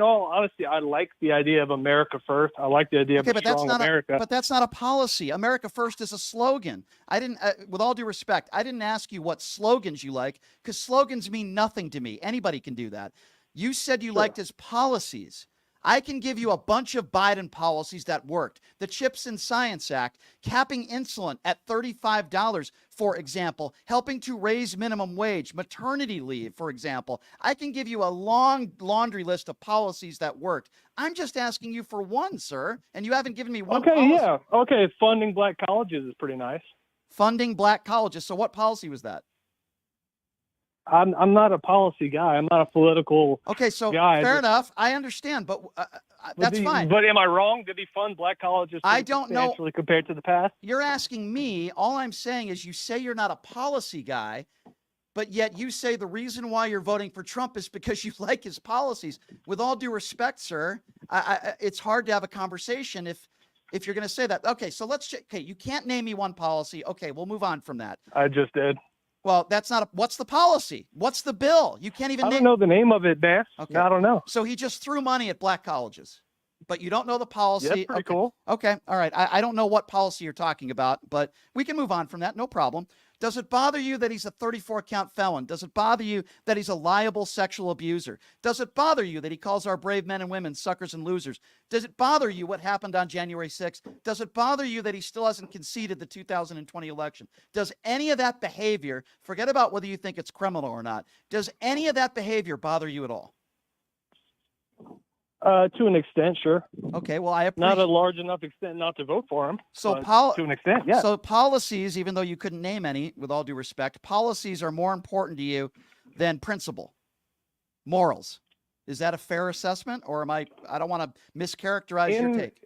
all honesty, I like the idea of America first. I like the idea of a strong America. But that's not a policy. America first is a slogan. I didn't, with all due respect, I didn't ask you what slogans you like, because slogans mean nothing to me. Anybody can do that. You said you liked his policies. I can give you a bunch of Biden policies that worked. The CHIPS and Science Act, capping insulin at $35, for example, helping to raise minimum wage, maternity leave, for example. I can give you a long laundry list of policies that worked. I'm just asking you for one, sir, and you haven't given me one policy. Yeah. Okay, funding black colleges is pretty nice. Funding black colleges. So what policy was that? I'm not a policy guy. I'm not a political guy. Fair enough. I understand, but that's fine. But am I wrong? Did he fund black colleges? I don't know. Compared to the past? You're asking me. All I'm saying is you say you're not a policy guy, but yet you say the reason why you're voting for Trump is because you like his policies. With all due respect, sir, it's hard to have a conversation if you're going to say that. Okay, so you can't name me one policy. Okay, we'll move on from that. I just did. Well, that's not what's the policy? What's the bill? You can't even I don't know the name of it, man. Okay. I don't know. So he just threw money at black colleges, but you don't know the policy. That's pretty cool. Okay. All right. I don't know what policy you're talking about, but we can move on from that. No problem. Does it bother you that he's a 34-count felon? Does it bother you that he's a liable sexual abuser? Does it bother you that he calls our brave men and women suckers and losers? Does it bother you what happened on January 6th? Does it bother you that he still hasn't conceded the 2020 election? Does any of that behavior, forget about whether you think it's criminal or not, does any of that behavior bother you at all? To an extent, sure. Okay, well, I Not a appreciate. large enough extent not to vote for him. So but to an extent, yeah. So policies, even though you couldn't name any, with all due respect, policies are more important to you than principle, morals. Is that a fair assessment, or am I don't want to mischaracterize your take.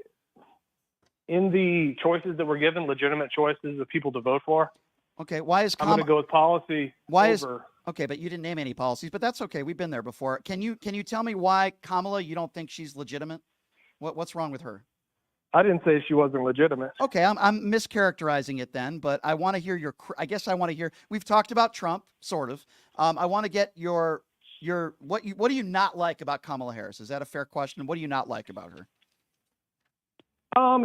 In the choices that were given, legitimate choices of people to vote for, Okay, why is I'm going to go with policy over. Okay, but you didn't name any policies, but that's okay. We've been there before. Can you tell me why Kamala, you don't think she's legitimate? What's wrong with her? I didn't say she wasn't legitimate. Okay, I'm mischaracterizing it then, but I want to hear I want to hear. We've talked about Trump, sort of. I want to get your what do you not like about Kamala Harris? Is that a fair question? What do you not like about her?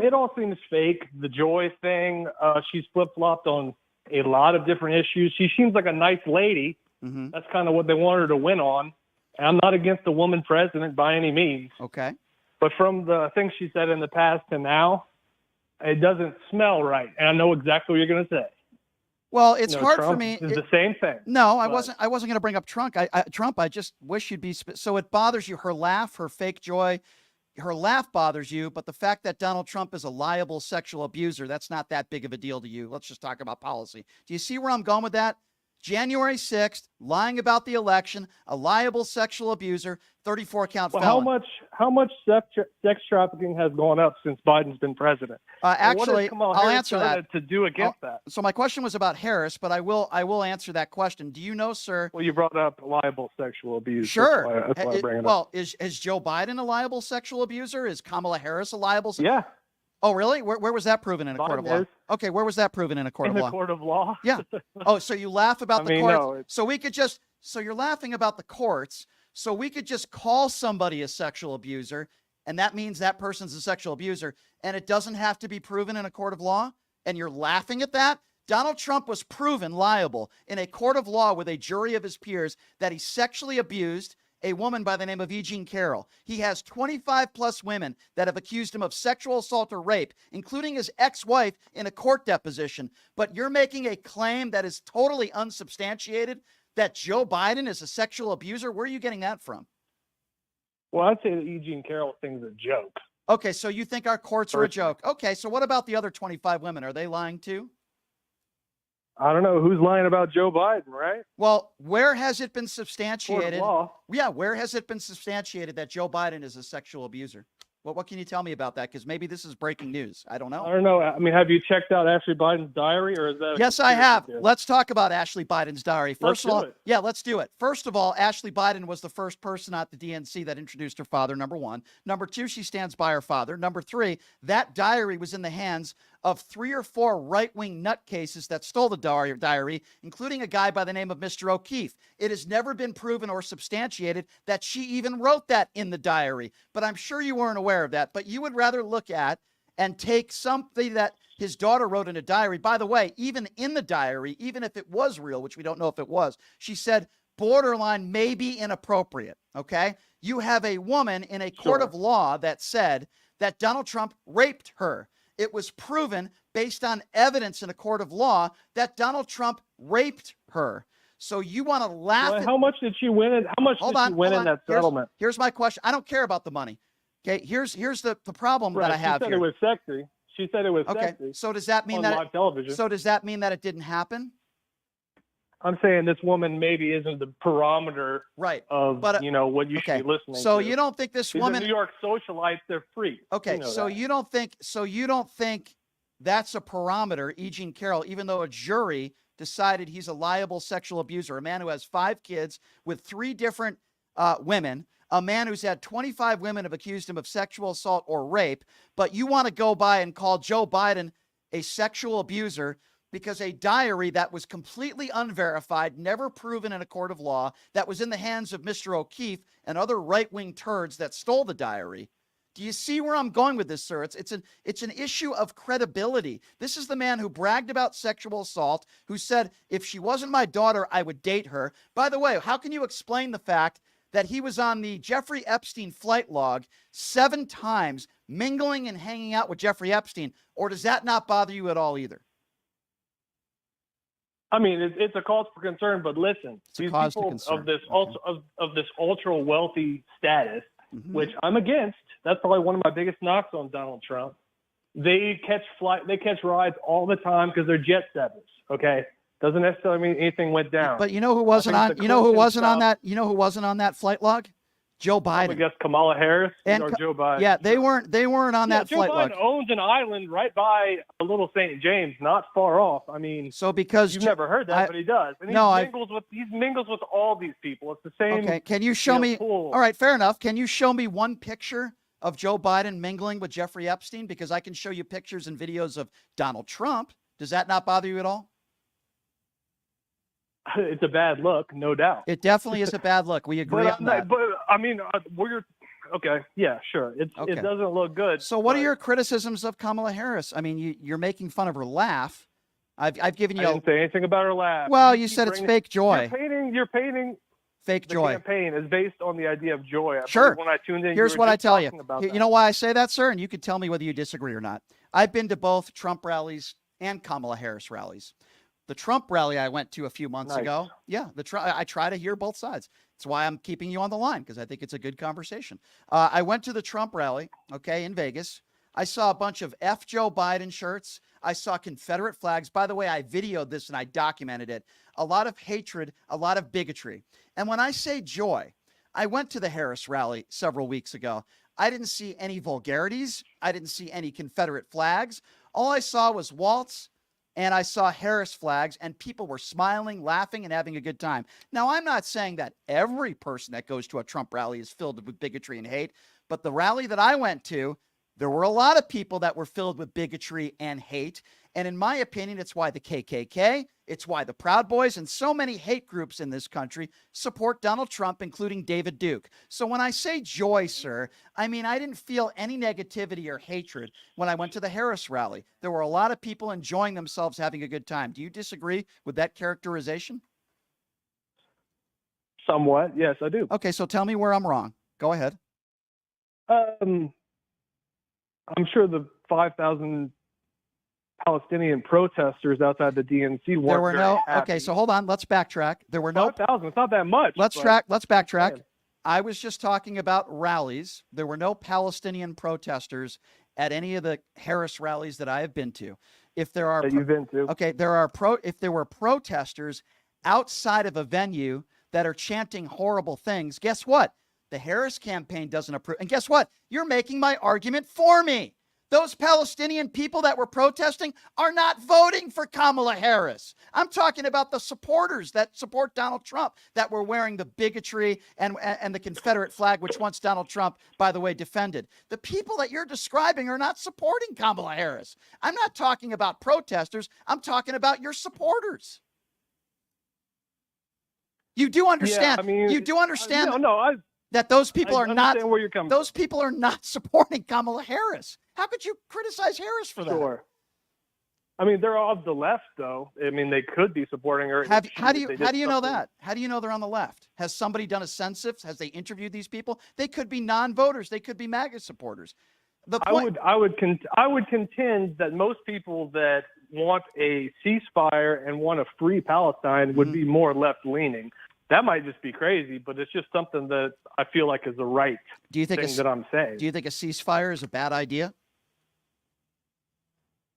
It all seems fake. The joy thing. She's flip-flopped on a lot of different issues. She seems like a nice lady. Mm-hmm. That's kind of what they want her to win on. And I'm not against a woman president by any means. Okay. But from the things she said in the past to now, it doesn't smell right. And I know exactly what you're going to say. Well, it's hard Trump for me. It's the same thing. No, I wasn't going to bring up Trump. Trump. I just wish you'd be. So it bothers you. Her laugh, her fake joy, her laugh bothers you. But the fact that Donald Trump is a liable sexual abuser, that's not that big of a deal to you. Let's just talk about policy. Do you see where I'm going with that? January 6th, lying about the election, a liable sexual abuser, 34-count felon. How much sex trafficking has gone up since Biden's been president? Actually, I'll answer that. To do against that. So my question was about Harris, but I will answer that question. Do you know, sir? Well, you brought up liable sexual abuse. Sure. That's why I bring it up. Well, is Joe Biden a liable sexual abuser? Is Kamala Harris a liable? Yeah. Oh, really? Where was that proven in a court of law? Is. Okay, where was that proven in a court of law? In a court of law? Yeah. Oh, so you laugh about the courts. No, so we could just, so you're laughing about the courts. So we could just call somebody a sexual abuser, and that means that person's a sexual abuser, and it doesn't have to be proven in a court of law, and you're laughing at that? Donald Trump was proven liable in a court of law with a jury of his peers that he sexually abused a woman by the name of E. Jean Carroll. He has 25 plus women that have accused him of sexual assault or rape, including his ex-wife in a court deposition. But you're making a claim that is totally unsubstantiated that Joe Biden is a sexual abuser. Where are you getting that from? Well, I'd say the E. Jean Carroll thing's a joke. Okay, so you think our courts are a joke. Okay, so what about the other 25 women? Are they lying too? I don't know who's lying about Joe Biden, right? Well, where has it been substantiated? Court of law. Yeah, where has it been substantiated that Joe Biden is a sexual abuser? Well, what can you tell me about that? Because maybe this is breaking news. I don't know. I don't know. I mean, have you checked out Ashley Biden's diary, or is that? Yes, I have. Let's talk about Ashley Biden's diary. First of all, yeah, let's do it. First of all, Ashley Biden was the first person at the DNC that introduced her father, number one. Number two, she stands by her father. Number three, that diary was in the hands of 3 or 4 right-wing nutcases that stole the diary, including a guy by the name of Mr. O'Keefe. It has never been proven or substantiated that she even wrote that in the diary, but I'm sure you weren't aware of that. But you would rather look at and take something that his daughter wrote in a diary. By the way, even in the diary, even if it was real, which we don't know if it was, she said borderline may be inappropriate, okay? You have a woman in a court of law that said that Donald Trump raped her. It was proven based on evidence in a court of law that Donald Trump raped her. So you want to laugh at... How much did she win? How much did she win in that settlement? Here's my question. I don't care about the money. Okay, here's the problem that I have here. She said it was sexy. She said it was sexy. Okay, so does that mean that... live television. So does that mean that it didn't happen? I'm saying this woman maybe isn't the parameter of what you should be listening to. So you don't think this woman... These are New York socialites, they're free. Okay, so you don't think that's a parameter, E. Jean Carroll, even though a jury decided he's a liable sexual abuser, a man who has 5 kids with 3 different women, a man who's had 25 women have accused him of sexual assault or rape, but you want to go by and call Joe Biden a sexual abuser because a diary that was completely unverified, never proven in a court of law, that was in the hands of Mr. O'Keefe and other right-wing turds that stole the diary. Do you see where I'm going with this, sir? It's an issue of credibility. This is the man who bragged about sexual assault, who said, if she wasn't my daughter, I would date her. By the way, how can you explain the fact that he was on the Jeffrey Epstein flight log 7 times, mingling and hanging out with Jeffrey Epstein? Or does that not bother you at all either? I mean, it's a cause for concern, but listen, these people of this ultra wealthy status which I'm against. That's probably one of my biggest knocks on Donald Trump. They catch rides all the time because they're jet setters. Okay, doesn't necessarily mean anything went down. But you know who wasn't on? You know who wasn't on that? You know who wasn't on that flight log? Joe Biden. I guess Kamala Harris or Joe Biden. Yeah, they weren't on that flight log. Joe Biden owns an island right by a little St. James, not far off. I mean, so because you've never heard that, but he does. And he mingles with all these people. It's the same. Okay, can you show me? Pool. All right, fair enough. Can you show me one picture of Joe Biden mingling with Jeffrey Epstein? Because I can show you pictures and videos of Donald Trump. Does that not bother you at all? It's a bad look, no doubt. It definitely is a bad look. We agree on that. But I mean, we're okay. Yeah, sure. It doesn't look good. So, what are your criticisms of Kamala Harris? I mean, you're making fun of her laugh. I've given you. I didn't say anything about her laugh. Well, you said it's fake joy. You're painting. Fake joy. The campaign is based on the idea of joy. Sure. When I tuned in, here's what I tell you. You know why I say that, sir? And you can tell me whether you disagree or not. I've been to both Trump rallies and Kamala Harris rallies. The Trump rally I went to a few months ago. Yeah, I try to hear both sides. That's why I'm keeping you on the line, because I think it's a good conversation. I went to the Trump rally, okay, in Vegas. I saw a bunch of F Joe Biden shirts. I saw Confederate flags. By the way, I videoed this and I documented it. A lot of hatred, a lot of bigotry. And when I say joy, I went to the Harris rally several weeks ago. I didn't see any vulgarities. I didn't see any Confederate flags. All I saw was Walz, and I saw Harris flags, and people were smiling, laughing, and having a good time. Now, I'm not saying that every person that goes to a Trump rally is filled with bigotry and hate, but the rally that I went to, there were a lot of people that were filled with bigotry and hate. And in my opinion, it's why the KKK, it's why the Proud Boys, and so many hate groups in this country support Donald Trump, including David Duke. So when I say joy, sir, I mean, I didn't feel any negativity or hatred when I went to the Harris rally. There were a lot of people enjoying themselves, having a good time. Do you disagree with that characterization? Somewhat, yes, I do. Okay, so tell me where I'm wrong. Go ahead. I'm sure the 5,000 Palestinian protesters outside the DNC weren't there were very no happy. Okay, so hold on, let's backtrack. There were no 5,000. It's not that much. Let's backtrack. I was just talking about rallies. There were no Palestinian protesters at any of the Harris rallies that I have been to. If there are that you've been to. Okay, if there were protesters outside of a venue that are chanting horrible things, guess what? The Harris campaign doesn't approve. And guess what? You're making my argument for me. Those Palestinian people that were protesting are not voting for Kamala Harris. I'm talking about the supporters that support Donald Trump that were wearing the bigotry and the Confederate flag, which once Donald Trump, by the way, defended. The people that you're describing are not supporting Kamala Harris. I'm not talking about protesters. I'm talking about your supporters. You do understand. Yeah, I mean, you do understand. No, that those people are not where you're coming those people are not supporting Kamala Harris. How could you criticize Harris for that? Sure. I mean, they're of the left, though. I mean, they could be supporting her. How do you know that? How do you know they're on the left? Has somebody done a census? Has they interviewed these people? They could be non-voters. They could be MAGA supporters. I would contend that most people that want a ceasefire and want a free Palestine would be more left-leaning. That might just be crazy, but it's just something that I feel like is the right thing that I'm saying. Do you think a ceasefire is a bad idea?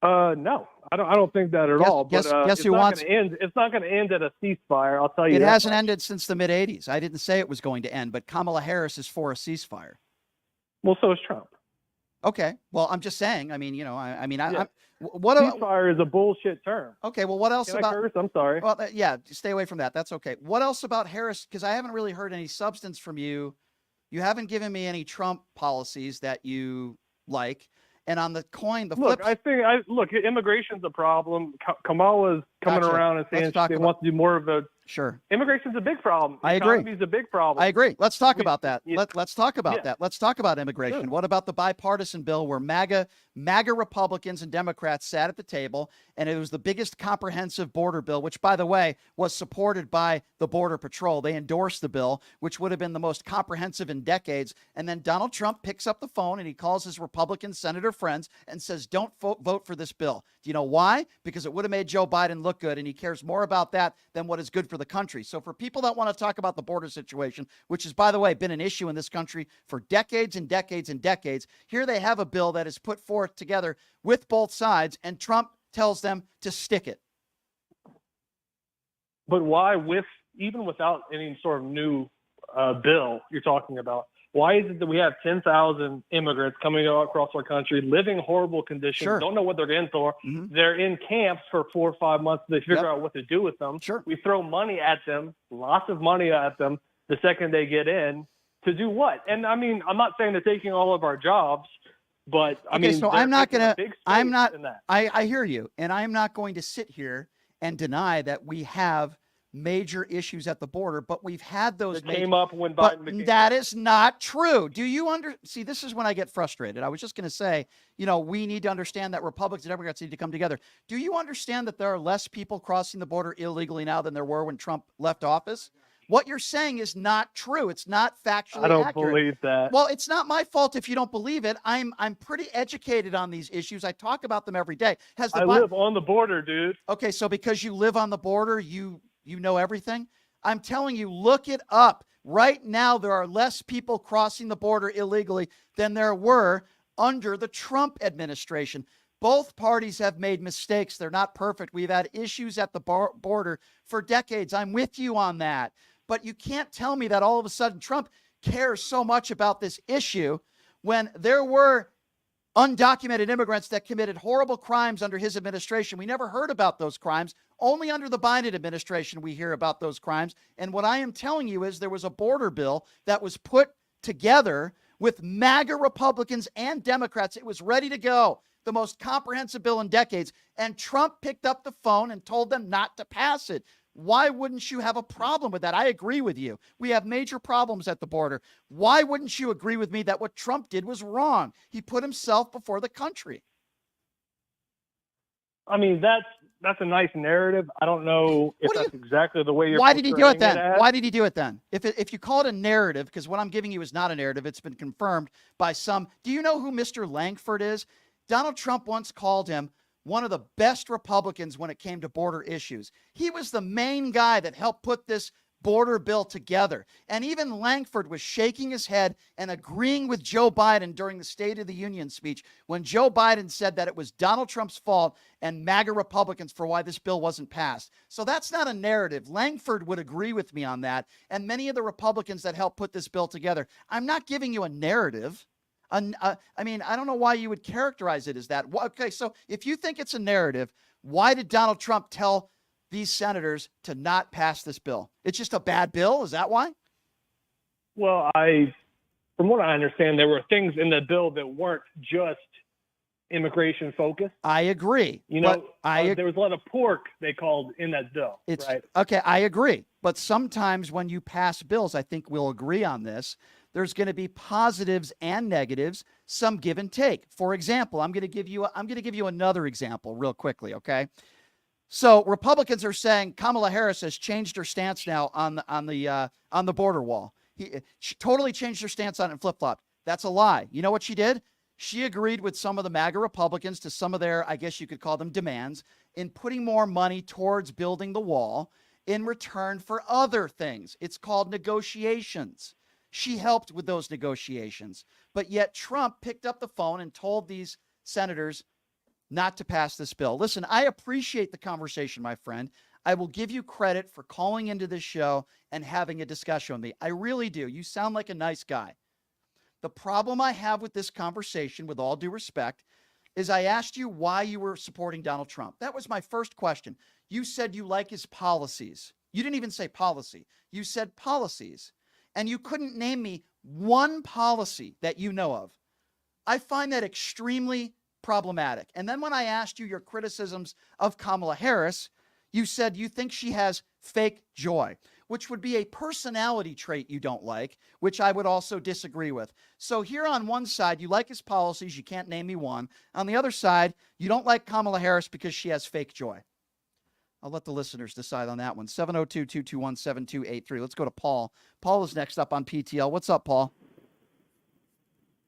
No, I don't think that at all. Guess it's who wants? It's not going to end at a ceasefire. I'll tell you. It hasn't ended since the mid '80s. I didn't say it was going to end, but Kamala Harris is for a ceasefire. Well, so is Trump. Okay. Well, I'm just saying. I mean, ceasefire is a bullshit term. Okay. Well, what else Can about? I curse? I'm sorry. Well, yeah. Stay away from that. That's okay. What else about Harris? Because I haven't really heard any substance from you. You haven't given me any Trump policies that you like. And on the coin, Look, immigration's a problem. Kamala's coming around and saying she wants to do more of a. Sure. Immigration's a big problem. I agree. Economy's a big problem. I agree. Let's talk about that. Let's talk about that. Let's talk about immigration. Sure. What about the bipartisan bill where MAGA Republicans and Democrats sat at the table, and it was the biggest comprehensive border bill, which, by the way, was supported by the Border Patrol. They endorsed the bill, which would have been the most comprehensive in decades. And then Donald Trump picks up the phone and he calls his Republican senator friends and says, don't vote for this bill. Do you know why? Because it would have made Joe Biden look good, and he cares more about that than what is good for for the country. So for people that want to talk about the border situation, which has, by the way, been an issue in this country for decades and decades and decades, here they have a bill that is put forth together with both sides, and Trump tells them to stick it. But why, even without any sort of new bill you're talking about, why is it that we have 10,000 immigrants coming across our country, living horrible conditions, Sure. don't know what they're in for? Mhm. They're in camps for 4 or 5 months. They figure Yep. out what to do with them. Sure. We throw money at them, lots of money at them, the second they get in. To do what? And I mean, I'm not saying they're taking all of our jobs, but I Okay, mean, so they're I'm not taking a gonna. big I'm space not. in that. I hear you, and I'm not going to sit here and deny that we have major issues at the border, but we've had those That came up when But Biden became that is not true. Do you see? This is when I get frustrated. I was just going to say, we need to understand that Republicans and Democrats need to come together. Do you understand that there are less people crossing the border illegally now than there were when Trump left office? What you're saying is not true. It's not factually I don't accurate. believe that. Well, it's not my fault if you don't believe it. I'm pretty educated on these issues. I talk about them every day. I live on the border, dude. Okay, so because you live on the border, you know everything? I'm telling you, look it up. Right now, there are less people crossing the border illegally than there were under the Trump administration. Both parties have made mistakes. They're not perfect. We've had issues at the border for decades. I'm with you on that. But you can't tell me that all of a sudden Trump cares so much about this issue when there were undocumented immigrants that committed horrible crimes under his administration. We never heard about those crimes. Only under the Biden administration we hear about those crimes. And what I am telling you is there was a border bill that was put together with MAGA Republicans and Democrats. It was ready to go, the most comprehensive bill in decades. And Trump picked up the phone and told them not to pass it. Why wouldn't you have a problem with that? I agree with you. We have major problems at the border. Why wouldn't you agree with me that what Trump did was wrong? He put himself before the country. I mean, that's a nice narrative. I don't know if that's exactly the way you're. Why did he do it then? portraying Why did he do it then? If you call it a narrative, because what I'm giving you is not a narrative, it's been confirmed by some. Do you know who Mr. Langford is? Donald Trump once called him one of the best Republicans when it came to border issues. He was the main guy that helped put this border bill together. And even Langford was shaking his head and agreeing with Joe Biden during the State of the Union speech when Joe Biden said that it was Donald Trump's fault and MAGA Republicans for why this bill wasn't passed. So that's not a narrative. Langford would agree with me on that, and many of the Republicans that helped put this bill together. I'm not giving you a narrative. I mean, I don't know why you would characterize it as that. Okay, so if you think it's a narrative, why did Donald Trump tell these senators to not pass this bill? It's just a bad bill? Is that why? Well, from what I understand, there were things in the bill that weren't just immigration focused. I agree. You know, there was a lot of pork they called in that bill. Right? Okay, I agree. But sometimes when you pass bills, I think we'll agree on this, there's going to be positives and negatives, some give and take. For example, I'm going to give you another example real quickly, okay? So Republicans are saying Kamala Harris has changed her stance now on the border wall. She totally changed her stance on it and flip-flopped. That's a lie. You know what she did? She agreed with some of the MAGA Republicans to some of their, I guess you could call them demands, in putting more money towards building the wall in return for other things. It's called negotiations. She helped with those negotiations. But yet Trump picked up the phone and told these senators not to pass this bill. Listen, I appreciate the conversation, my friend. I will give you credit for calling into this show and having a discussion with me. I really do. You sound like a nice guy. The problem I have with this conversation, with all due respect, is I asked you why you were supporting Donald Trump. That was my first question. You said you like his policies. You didn't even say policy. You said policies. And you couldn't name me one policy that you know of. I find that extremely problematic. And then when I asked you your criticisms of Kamala Harris, you said you think she has fake joy, which would be a personality trait you don't like, which I would also disagree with. So here on one side, you like his policies. You can't name me one. On the other side, you don't like Kamala Harris because she has fake joy. I'll let the listeners decide on that one. 702-221-7283. Let's go to Paul. Paul is next up on PTL. What's up, Paul?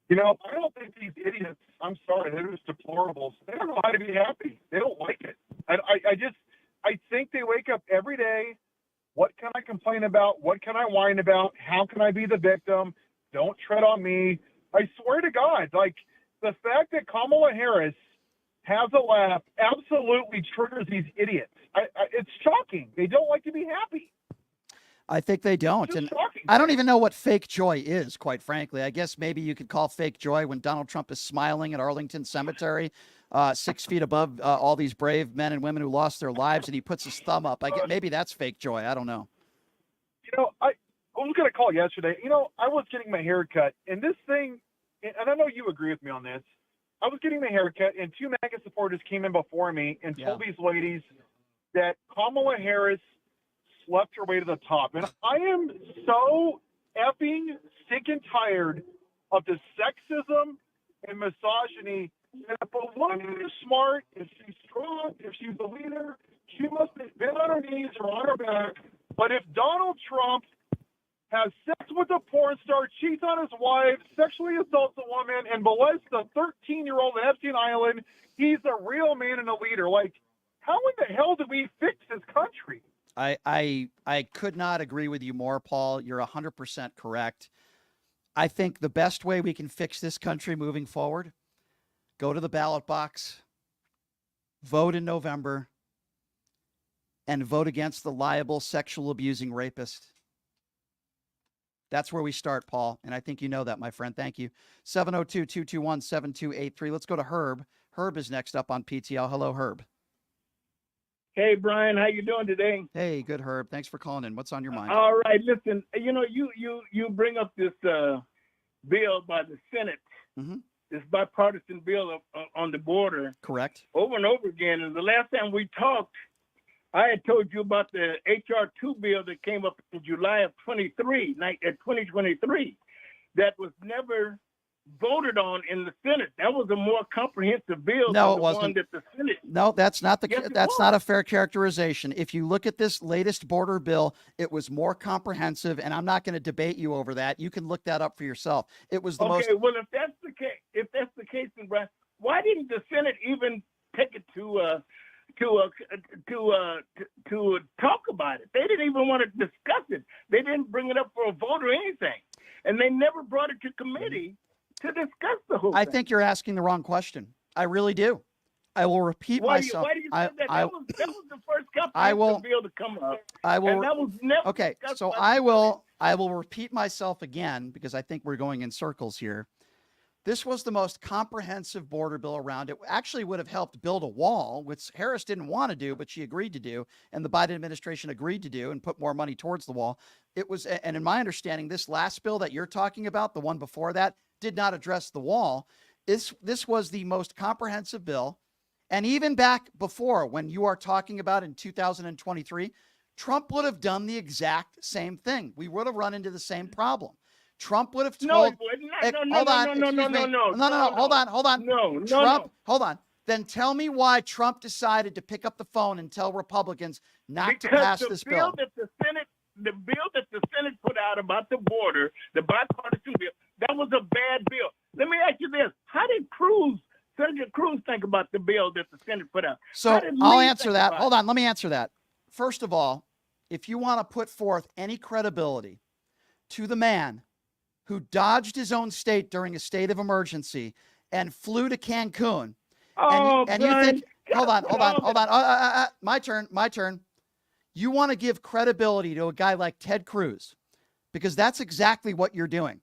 You know, I don't think these idiots, I'm sorry, they're just deplorables. They don't know how to be happy. They don't like it. I think they wake up every day What can I complain about? What can I whine about? How can I be the victim? Don't tread on me. I swear to God, like the fact that Kamala Harris has a laugh absolutely triggers these idiots. It's shocking. They don't like to be happy. I think they don't. And I don't even know what fake joy is, quite frankly. I guess maybe you could call fake joy when Donald Trump is smiling at Arlington Cemetery, 6 feet above all these brave men and women who lost their lives, and he puts his thumb up. Maybe that's fake joy. I don't know. I was going to call yesterday. I was getting my hair cut, and this thing, and I know you agree with me on this, I was getting my hair cut, and 2 MAGA supporters came in before me and told these ladies that Kamala Harris slept her way to the top. And I am so effing sick and tired of the sexism and misogyny. And if a woman is smart, if she's strong, if she's a leader, she must have been on her knees or on her back. But if Donald Trump has sex with a porn star, cheats on his wife, sexually assaults a woman, and molests a 13-year-old in Epstein Island, he's a real man and a leader. Like, how in the hell do we fix this country? I could not agree with you more, Paul. You're 100% correct. I think the best way we can fix this country moving forward, go to the ballot box, vote in November, and vote against the liable sexual abusing rapist. That's where we start, Paul. And I think you know that, my friend. Thank you. 702-221-7283. Let's go to Herb. Herb is next up on PTL. Hello, Herb. Hey, Brian, how you doing today? Hey, good, Herb. Thanks for calling in. What's on your mind? All right, listen, you bring up this bill by the Senate, this bipartisan bill on the border. Correct. Over and over again. And the last time we talked, I had told you about the HR 2 bill that came up in July of 2023 that was never voted on in the Senate. That was a more comprehensive bill No, than it the wasn't. one that the Senate. No, that's not the. Yes, that's not a fair characterization. If you look at this latest border bill, it was more comprehensive, and I'm not going to debate you over that. You can look that up for yourself. It was the most. Okay, well, if that's the case, then Brian, why didn't the Senate even take it to talk about it? They didn't even want to discuss it. They didn't bring it up for a vote or anything, and they never brought it to committee to discuss the whole thing. I think you're asking the wrong question. I really do. I will repeat myself. Why do you say that? That was the first bill to come up. I will. And that was never Okay, discussed so by I will repeat myself again because I think we're going in circles here. This was the most comprehensive border bill around. It actually would have helped build a wall, which Harris didn't want to do, but she agreed to do, and the Biden administration agreed to do and put more money towards the wall. It was, and in my understanding, this last bill that you're talking about, the one before that, did not address the wall. This was the most comprehensive bill. And even back before, when you are talking about in 2023, Trump would have done the exact same thing. We would have run into the same problem. Trump would have told. No, he wouldn't. Hold on. Hold on. Then tell me why Trump decided to pick up the phone and tell Republicans not to pass this bill. The bill that the Senate put out about the border, the bipartisan bill, that was a bad bill. Let me ask you this: how did Senator Cruz think about the bill that the Senate put out? So I'll answer that. Hold on, let me answer that. First of all, if you want to put forth any credibility to the man who dodged his own state during a state of emergency and flew to Cancun, and you think, hold on, my turn. You want to give credibility to a guy like Ted Cruz because that's exactly what you're doing.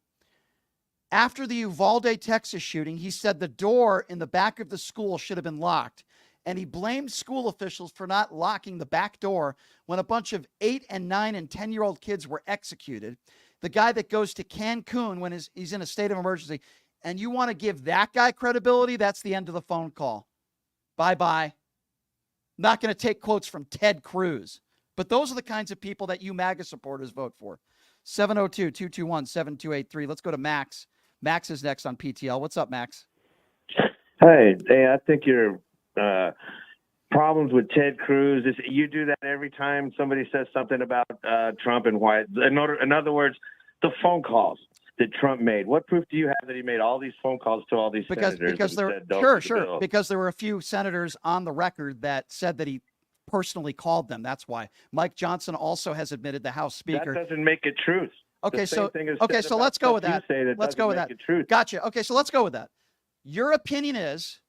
After the Uvalde, Texas shooting, he said the door in the back of the school should have been locked. And he blamed school officials for not locking the back door when a bunch of 8 and 9 and 10-year-old kids were executed. The guy that goes to Cancun when he's in a state of emergency. And you want to give that guy credibility? That's the end of the phone call. Bye-bye. Not going to take quotes from Ted Cruz. But those are the kinds of people that you MAGA supporters vote for. 702-221-7283. Let's go to Max. Max is next on PTL. What's up, Max? Hey, I think your problems with Ted Cruz is you do that every time somebody says something about Trump and why. In other words, the phone calls that Trump made. What proof do you have that he made all these phone calls to all these senators? Because there, because there were a few senators on the record that said that he personally called them. That's why. Mike Johnson also has admitted, the House Speaker. That doesn't make it truth. Okay, so let's go with that. Let's go with that. Truth. Gotcha. Okay, so let's go with that. Your opinion is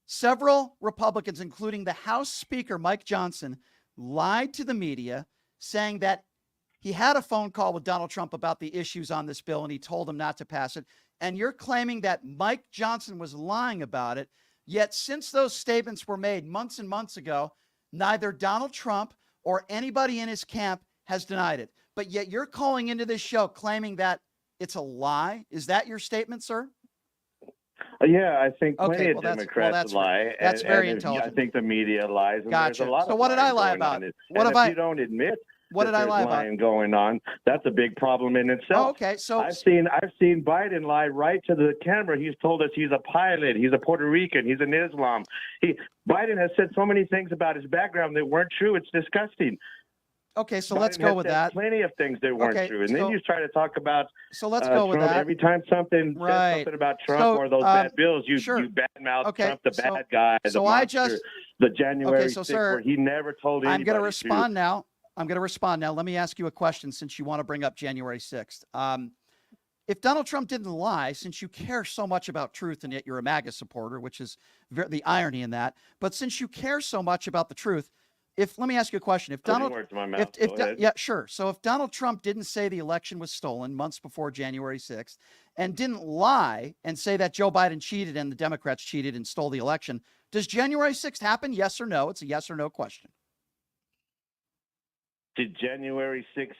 several Republicans, including the House Speaker, Mike Johnson, lied to the media saying that he had a phone call with Donald Trump about the issues on this bill and he told him not to pass it. And you're claiming that Mike Johnson was lying about it. Yet since those statements were made months and months ago, neither Donald Trump or anybody in his camp has denied it. But yet you're calling into this show claiming that it's a lie. Is that your statement, sir? Yeah, I think plenty Okay, of Democrats lie. That's very and intelligent. I think the media lies. And Gotcha. There's a lot So of what did I lying lie going about? on. What and have if I- you don't admit What that did I there's lie about? lying going on, that's a big problem in itself. Oh, okay, so I've seen Biden lie right to the camera. He's told us he's a pilot, he's a Puerto Rican, he's an Islam. Biden has said so many things about his background that weren't true. It's disgusting. Okay, so Biden let's has go with said that. Plenty of things that weren't Okay, true, and so- then you try to talk about. So let's go with Trump. that. Every time something says something about Trump So, or those bad bills, you sure. you badmouth Okay, Trump, the so- bad guy, the so I monster, just- the January Okay, so 6th, sir, where he never told anybody. I'm going to to- respond now. Let me ask you a question since you want to bring up January 6th. If Donald Trump didn't lie, since you care so much about truth and yet you're a MAGA supporter, which is the irony in that, but since you care so much about the truth, let me ask you a question. If Putting Donald, words in my mouth. Go ahead. yeah, sure. So if Donald Trump didn't say the election was stolen months before January 6th and didn't lie and say that Joe Biden cheated and the Democrats cheated and stole the election, does January 6th happen? Yes or no? It's a yes or no question. Did January 6th,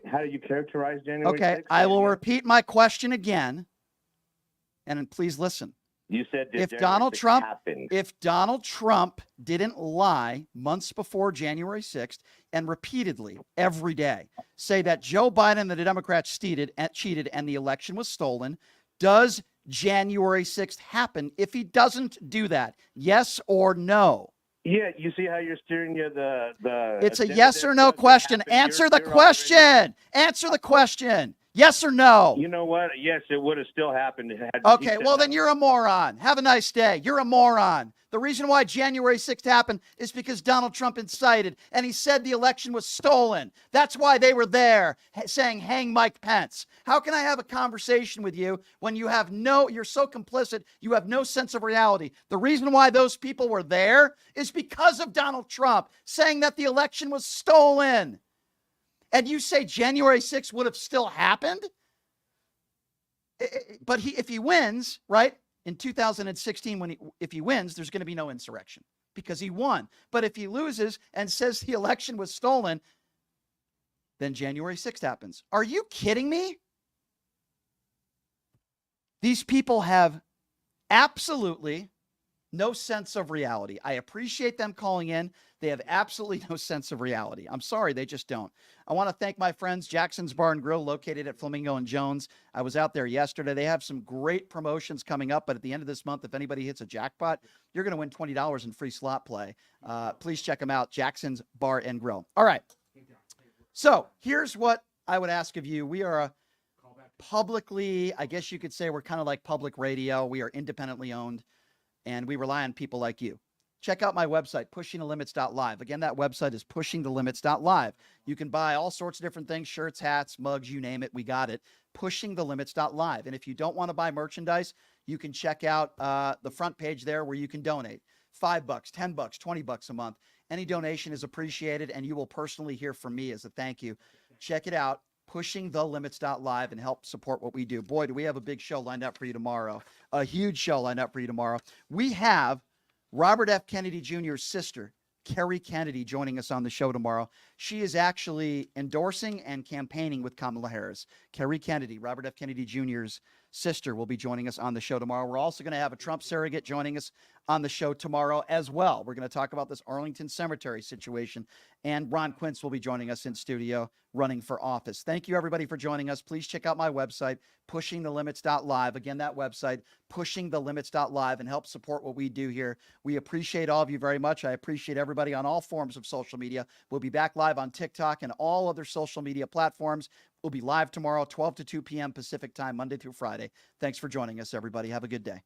how do you characterize January 6th? Okay, I will repeat my question again, and please listen. You said did If January Donald 6th Trump, happened? if Donald Trump didn't lie months before January 6th and repeatedly every day say that Joe Biden and the Democrats cheated and the election was stolen, does January 6th happen if he doesn't do that? Yes or no? Yeah, you see how you're steering the. It's a agenda yes or no doesn't question. happen. Answer the You're question. Answer the question. Yes or no? You know what? Yes, it would have still happened. Okay, well, then you're a moron. Have a nice day. You're a moron. The reason why January 6th happened is because Donald Trump incited, and he said the election was stolen. That's why they were there saying, hang Mike Pence. How can I have a conversation with you when you're so complicit, you have no sense of reality? The reason why those people were there is because of Donald Trump saying that the election was stolen. And you say January 6th would have still happened? But if he wins, right, in 2016, if he wins, there's going to be no insurrection because he won. But if he loses and says the election was stolen, then January 6th happens. Are you kidding me? These people have absolutely no sense of reality. I appreciate them calling in. They have absolutely no sense of reality. I'm sorry, they just don't. I want to thank my friends, Jackson's Bar and Grill, located at Flamingo and Jones. I was out there yesterday. They have some great promotions coming up, but at the end of this month, if anybody hits a jackpot, you're going to win $20 in free slot play. Please check them out, Jackson's Bar and Grill. All right. So here's what I would ask of you. We are a publicly, I guess you could say we're kind of like public radio. We are independently owned, and we rely on people like you. Check out my website, pushingthelimits.live. Again, that website is pushingthelimits.live. You can buy all sorts of different things, shirts, hats, mugs, you name it. We got it. Pushingthelimits.live. And if you don't want to buy merchandise, you can check out the front page there where you can donate. $5, $10, $20 a month. Any donation is appreciated, and you will personally hear from me as a thank you. Check it out, pushingthelimits.live, and help support what we do. Boy, do we have a big show lined up for you tomorrow. A huge show lined up for you tomorrow. We have Robert F. Kennedy Jr.'s sister, Kerry Kennedy, joining us on the show tomorrow. She is actually endorsing and campaigning with Kamala Harris. Kerry Kennedy, Robert F. Kennedy Jr.'s sister, will be joining us on the show tomorrow. We're also going to have a Trump surrogate joining us on the show tomorrow as well. We're going to talk about this Arlington Cemetery situation, and Ron Quince will be joining us in studio running for office. Thank you, everybody, for joining us. Please check out my website, pushingthelimits.live. Again, that website, pushingthelimits.live, and help support what we do here. We appreciate all of you very much. I appreciate everybody on all forms of social media. We'll be back live on TikTok and all other social media platforms. We'll be live tomorrow, 12 to 2 p.m. Pacific time, Monday through Friday. Thanks for joining us, everybody. Have a good day.